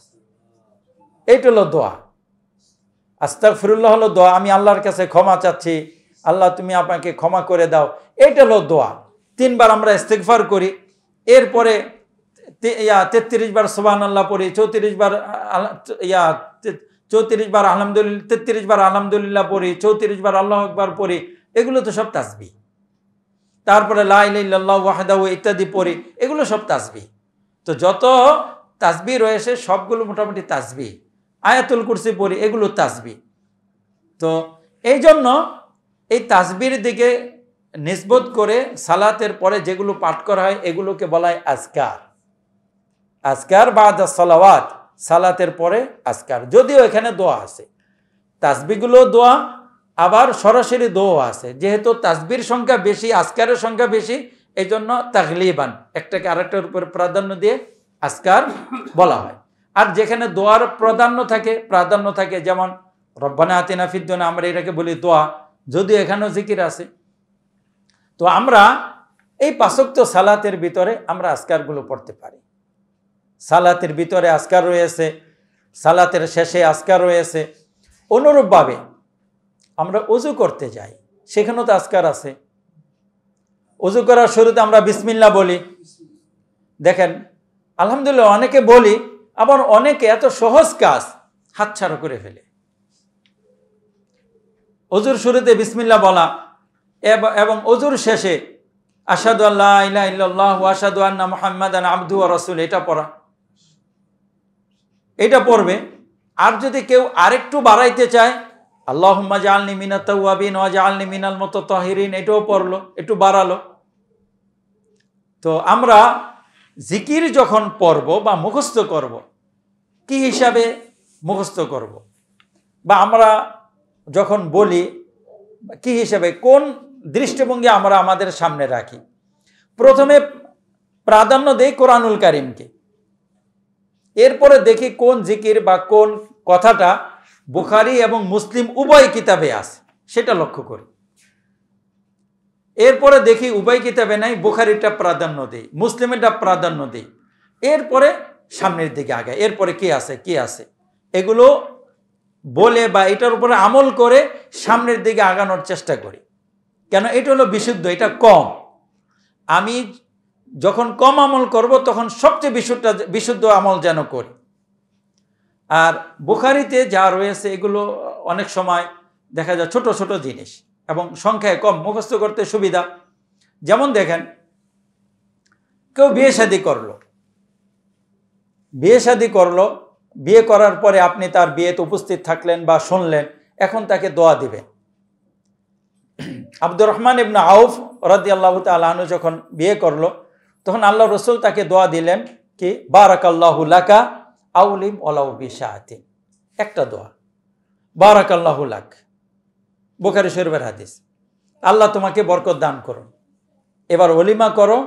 [SPEAKER 1] এইটা হলো দোয়া। আস্তাগফিরুল্লাহ হলো দোয়া, আমি আল্লাহর কাছে ক্ষমা চাচ্ছি, আল্লাহ তুমি আমাকে ক্ষমা করে দাও, এইটা হলো দোয়া। 3 বার আমরা ইস্তিগফার করি, এরপরে 33 বার সুবহানাল্লাহ পড়ি, 34 বার 34 বার আলহামদুলিল্লাহ, 33 বার আলহামদুলিল্লাহ পড়ি, 34 বার আল্লাহু আকবার পড়ি, এগুলো তো সব তাসবিহ। তারপরে লা ইলাহা ইল্লাল্লাহু ওয়াহদাহু ইত্যাদি পড়ি, এগুলো সব তাসবিহ। তো যত তাসবিহ রয়েছে সবগুলো মোটামুটি তাসবিহ। আয়াতুল কুরসি পড়ি, এগুলো তাসবিহ। তো এই জন্য এই তাসবিহর দিকে নিসবত করে সালাতের পরে যেগুলো পাঠ করা হয় এগুলোকে বলা হয় আজকার। আজকার বাদা সালাওয়াত, সালাতের পরে আজকার। যদিও এখানে দোয়া আছে, তাসবিহগুলো দোয়া, আবার সরাসরি দোয়া আছে। যেহেতু তাসবিহর সংখ্যা বেশি, আজকারের সংখ্যা বেশি, এই জন্য তাগলিবান একটাকে আরেকটার উপর প্রাধান্য দিয়ে আজকার বলা হয়। আর যেখানে দোয়ার প্রাধান্য থাকে, যেমন রব্বানা আতিনা ফিদ দুনিয়া, আমরা এটাকে বলি দোয়া, যদিও এখানেও জিকির আছে। তো আমরা এই 5 ওয়াক্ত সালাতের ভিতরে আমরা আজকারগুলো পড়তে পারি। সালাতের ভিতরে আজকার রয়েছে, সালাতের শেষে আজকার রয়েছে। অনুরূপভাবে আমরা ওযু করতে যাই, সেখানেও তো আজকার আছে। ওযু করার শুরুতে আমরা বিসমিল্লাহ বলি। দেখেন আলহামদুলিল্লাহ অনেকে বলি, আবার অনেকে এত সহজ কাজ হাতছাড়া করে ফেলে। ওযুর শুরুতে বিসমিল্লাহ বলা এবং ওযুর শেষে আশহাদু আল্লা ইলাহা ইল্লাল্লাহ ওয়া আশহাদু আন্না মুহাম্মাদান আবদুহু ওয়া রাসূলুহু, এটা পড়বে। আর যদি কেউ আরেকটু বাড়াইতে চায়, আল্লাহুম্মা জাআলনি মিনাত তাওয়াবিন ওয়া জাআলনি মিনাল মুতাতাহহিরিন, এটাও পড়লো, একটু বাড়ালো। তো আমরা জিকির যখন পড়ব বা মুখস্থ করব, কি হিসাবে মুখস্থ করব, বা আমরা যখন বলি কি হিসাবে, কোন দৃষ্টিভঙ্গি আমরা আমাদের সামনে রাখি? প্রথমে প্রাধান্য দেই কোরআনুল কারীমকে, এরপরে দেখি কোন জিকির বা কোন কথাটা বুখারী এবং মুসলিম উভয় কিতাবে আছে, সেটা লক্ষ্য করি। এরপরে দেখি উভয় কিতাবে নাই, বুখারীটা প্রাধান্য দেই, মুসলিমেরটা প্রাধান্য দেই, এরপরে সামনের দিকে আগাই, এরপরে কি আছে এগুলো বলে বা এটার উপরে আমল করে সামনের দিকে আগানোর চেষ্টা করি। কেন? এটা হলো বিশুদ্ধ, এটা কম। আমি যখন কম আমল করব তখন সবচেয়ে বিশুদ্ধ আমল যেন করি। আর বুখারীতে যা রয়েছে এগুলো অনেক সময় দেখা যায় ছোট ছোট জিনিস এবং সংখ্যায় কম, মুখস্থ করতে সুবিধা। যেমন দেখেন, কেউ বিয়ে শাদী করলো, বিয়ে করার পরে আপনি তার বিয়েতে উপস্থিত থাকলেন বা শুনলেন, এখন তাকে দোয়া দিবেন। আব্দুর রহমান ইবনে আউফ রাদিয়াল্লাহু তাআলা আনহু যখন বিয়ে করলো, তখন আল্লাহ রাসূল তাকে দোয়া দিলেন কি, বারাকাল্লাহু লাকা আউলিম ওয়ালাউ বিশাআতিন, একটা দোয়া, বারাকাল্লাহু লাক, বুখারী শরীফের হাদিস। আল্লাহ তোমাকে বরকত দান করুন, এবার ওলিমা করো,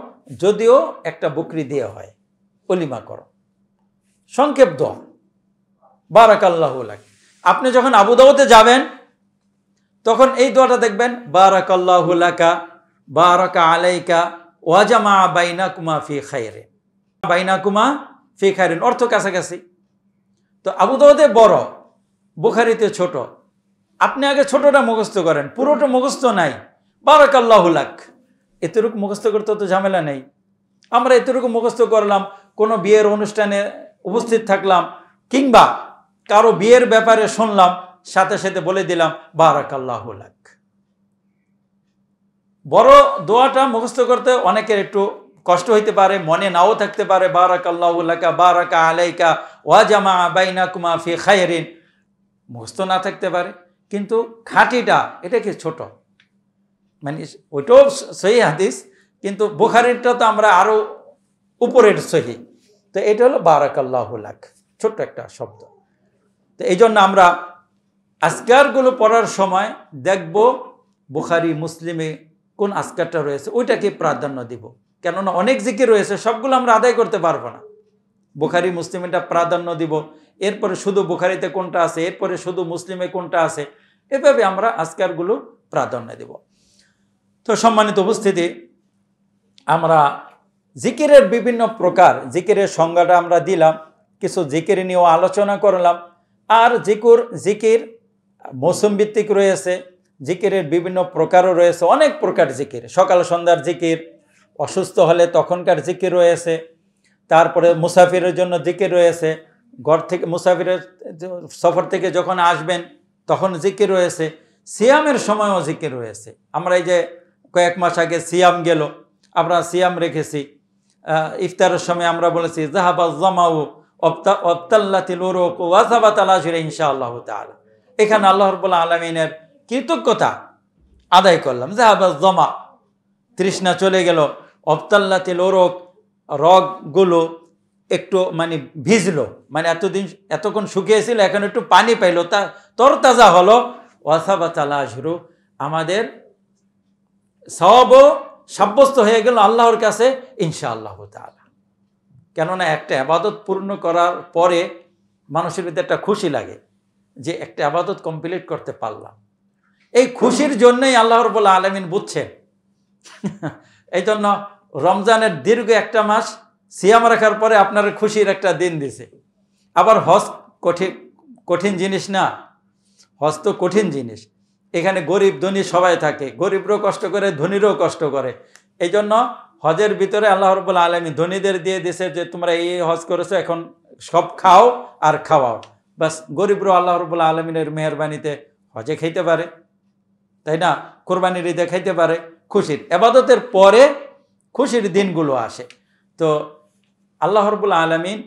[SPEAKER 1] যদিও একটা বকরি দিয়ে হয়, ওলিমা করো। সংক্ষেপ দোয়া, বারাকাল্লাহু লাক। আপনি যখন আবু দাউদে যাবেন তখন এই দোয়াটা দেখবেন, বারাকাল্লাহু লাকা বারাকা আলাইকা ওয়া জামা বাইনাকুমা ফি খায়রিন, অর্থ কাছাকাছি। তো আবু দাউদে বড়, বুখারীতে ছোট। আপনি আগে ছোটটা মুখস্থ করেন, পুরোটা মুখস্থ নাই, বারাকাল্লাহু লাক, এতটুকু মুখস্থ করতে তো ঝামেলা নেই। আমরা এতটুকু মুখস্থ করলাম, কোনো বিয়ের অনুষ্ঠানে উপস্থিত থাকলাম কিংবা কারো বিয়ের ব্যাপারে শুনলাম, সাথে সাথে বলে দিলাম বারাকাল্লাহু লাক। বড় দোয়াটা মুখস্থ করতে অনেকের একটু কষ্ট হইতে পারে, মনে নাও থাকতে পারে, বারাকাল্লাহু লাকা বারাকা আলাইকা ওয়া জামা বাইনাকুমা ফি খায়রিন, মুখস্থ না থাকতে পারে। কিন্তু খাঁটিটা এটা কি ছোট, মানে ওইটাও সহি হাদিস, কিন্তু বুখারীরটা তো আমরা আরো উপরের সহি। তো এটা হলো বারাকাল্লাহু লাক, ছোট্ট একটা শব্দ। তো এই জন্য আমরা আজকারগুলো পড়ার সময় দেখব বুখারী মুসলিমে কোন আজকারটা রয়েছে, ওইটাকে প্রাধান্য দিব। কেননা অনেক জিকির রয়েছে, সবগুলো আমরা আদায় করতে পারবো না। বুখারি মুসলিম এটা প্রাধান্য দিব, এরপরে শুধু বুখারিতে কোনটা আছে, এরপরে শুধু মুসলিমে কোনটা আছে, এভাবে আমরা আজকারগুলো প্রাধান্য দেব। তো সম্মানিত উপস্থিতি, আমরা জিকিরের বিভিন্ন প্রকার, জিকিরের সংজ্ঞাটা আমরা দিলাম, কিছু জিকির নিয়েও আলোচনা করলাম। আর জিকির মৌসুম ভিত্তিক রয়েছে, জিকিরের বিভিন্ন প্রকারও রয়েছে, অনেক প্রকার জিকির। সকাল সন্ধ্যার জিকির, অসুস্থ হলে তখনকার জিকির রয়েছে, তারপরে মুসাফিরের জন্য জিকির রয়েছে, ঘর থেকে মুসাফিরের সফর থেকে যখন আসবেন তখন জিকির রয়েছে, সিয়ামের সময়ও জিকির রয়েছে। আমরা এই যে কয়েক মাস আগে সিয়াম গেল, আমরা সিয়াম রেখেছি, ইফতারের সময় আমরা বলেছি জাহাবা জামাউ অবতাল্লাতিল উরুক ওয়াজাবাত আল আজর ইনশাআল্লাহ তাআলা। এখানে আল্লাহ রাব্বুল আলামিনের কৃতজ্ঞতা আদায় করলাম। জাহাবা জামা, তৃষ্ণা চলে গেল, অবতাল্লাতিল উরুক, রগগুলো একটু মানে ভিজলো, মানে এতক্ষণ শুকিয়েছিল, এখন একটু পানি পাইলো, তা তরতাজা হলো। ওয়াজাবাত আল আজর, আমাদের সওয়াবও সাব্যস্ত হয়ে গেল আল্লাহর কাছে ইনশাআল্লাহ তাআলা। কেননা একটা ইবাদত পূর্ণ করার পরে মানুষের ভিতরে একটা খুশি লাগে যে একটা ইবাদত কমপ্লিট করতে পারলাম। এই খুশির জন্যই আল্লাহ রাব্বুল আলামিন বুঝছেন, এই জন্য রমজানের দীর্ঘ একটা মাস সিয়াম রাখার পরে আপনার খুশির একটা দিন দিছে। আবার হজ কঠিন জিনিস না, হজ তো কঠিন জিনিস। এখানে গরিব ধনী সবাই থাকে, গরিবরাও কষ্ট করে, ধনীরাও কষ্ট করে। এই জন্য হজের ভিতরে আল্লাহ রাব্বুল আলামিন ধনীদের দিয়ে দিয়েছে যে তোমরা এই হজ করেছো, এখন সব খাও আর খাওয়াও। বাস গরিবরাও আল্লাহ রাব্বুল আলামিনের মেহেরবানিতে হজে খাইতে পারে, তাই না? কোরবানির ঈদে খাইতে পারে। খুশির ইবাদতের পরে খুশির দিনগুলো আসে। তো আল্লাহ রাব্বুল আলামিন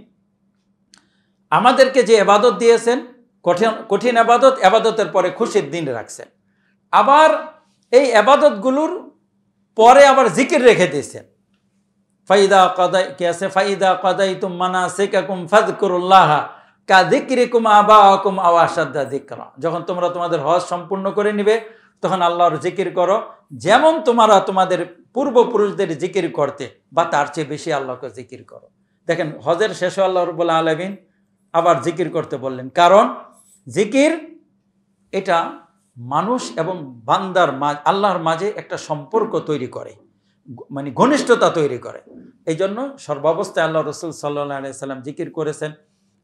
[SPEAKER 1] আমাদেরকে যে ইবাদত দিয়েছেন, কঠিন ইবাদতের পরে খুশির দিন রাখছেন। আবার এই ইবাদতগুলোর পরে আবার জিকির রেখে দিয়েছেন। ফাইদা কাদাইতুম মানাসিকাকুম ফাযকুরুল্লাহা কাযিকরিকুম আবাআকুম আও আশাদ্দা যিকরা। যখন তোমরা তোমাদের হজ সম্পূর্ণ করে নিবে তখন আল্লাহর জিকির করো, যেমন তোমরা তোমাদের পূর্বপুরুষদের জিকির করতে, বা তার চেয়ে বেশি আল্লাহকে জিকির করো। দেখেন, হজের শেষে আল্লাহ রাব্বুল আলামিন আবার জিকির করতে বললেন, কারণ জিকির এটা মানুষ এবং বান্দার আল্লাহর মাঝে একটা সম্পর্ক তৈরি করে, মানে ঘনিষ্ঠতা তৈরি করে। এই জন্য সর্বাবস্থায় আল্লাহ রাসূল সাল্লাল্লাহু আলাইহি সাল্লাম জিকির করেছেন।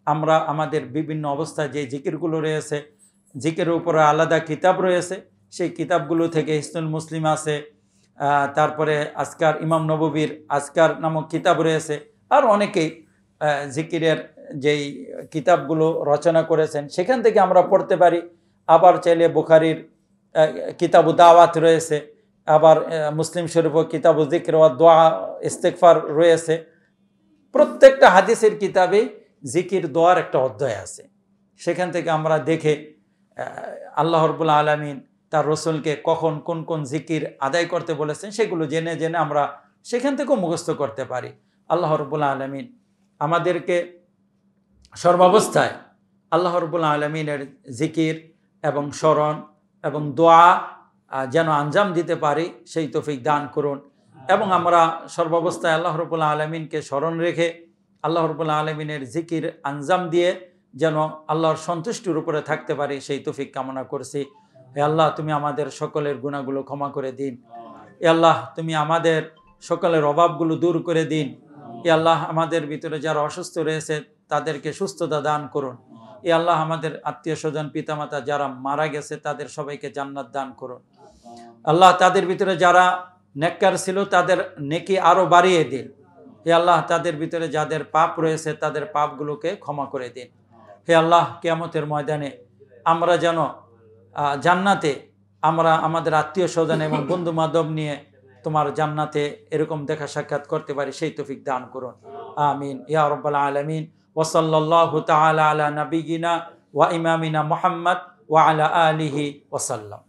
[SPEAKER 1] আমরা আমাদের বিভিন্ন অবস্থায় যে জিকিরগুলো রয়েছে, জিকিরের উপরে আলাদা কিতাব রয়েছে, সেই কিতাবগুলো থেকে হিসনুল মুসলিম আছে, তারপরে আজকার ইমাম নববীর আজকার নামক কিতাব রয়েছে, আর অনেকেই জিকিরের যেই কিতাবগুলো রচনা করেছেন সেখান থেকে আমরা পড়তে পারি। আবার চাইলে বুখারীর কিতাবু দাওয়াত রয়েছে, আবার মুসলিম শরীফও কিতাবু যিকর ওয়া দোয়া ইস্তেগফার রয়েছে। প্রত্যেকটা হাদিসের কিতাবে জিকির দোয়ার একটা অধ্যায় আছে। সেখান থেকে আমরা দেখে আল্লাহ রাব্বুল আলামিন তার রসুলকে কখন কোন কোন জিকির আদায় করতে বলেছেন সেগুলো জেনে জেনে আমরা সেখান থেকেও মুখস্থ করতে পারি। আল্লাহ রাব্বুল আলামিন আমাদেরকে সর্বাবস্থায় আল্লাহ রাব্বুল আলামিনের জিকির এবং স্মরণ এবং দোয়া যেন আঞ্জাম দিতে পারি সেই তৌফিক দান করুন। এবং আমরা সর্বাবস্থায় আল্লাহ রাব্বুল আলামিনকে স্মরণ রেখে আল্লাহ রাব্বুল আলামিনের জিকির আঞ্জাম দিয়ে যেন আল্লাহর সন্তুষ্টির উপরে থাকতে পারি সেই তৌফিক কামনা করছি। হে আল্লাহ, তুমি আমাদের সকলের গুনাহগুলো ক্ষমা করে দিন। হে আল্লাহ, তুমি আমাদের সকলের অভাবগুলো দূর করে দিন। হে আল্লাহ, আমাদের ভিতরে যারা অসুস্থ রয়েছে তাদেরকে সুস্থতা দান করুন। হে আল্লাহ, আমাদের আত্মীয় স্বজন পিতামাতা যারা মারা গেছে তাদের সবাইকে জান্নাত দান করুন। আল্লাহ, তাদের ভিতরে যারা নেককার ছিল তাদের নেকি আরো বাড়িয়ে দিন। হে আল্লাহ, তাদের ভিতরে যাদের পাপ রয়েছে তাদের পাপগুলোকে ক্ষমা করে দিন। হে আল্লাহ, কিয়ামতের ময়দানে আমরা যেন জান্নাতে আমরা আমাদের আত্মীয় স্বজন এবং বন্ধু বান্ধব নিয়ে তোমার জান্নাতে এরকম দেখা সাক্ষাৎ করতে পারি সেই তৌফিক দান করুন। আমিন ইয়া রাব্বাল আলামিন। ওয়া সাল্লাল্লাহু তাআলা আলা নাবিয়িনা ওয়া ইমামিনা মুহাম্মদ ওয়া আলা আলিহি ওয়া সাল্লাম।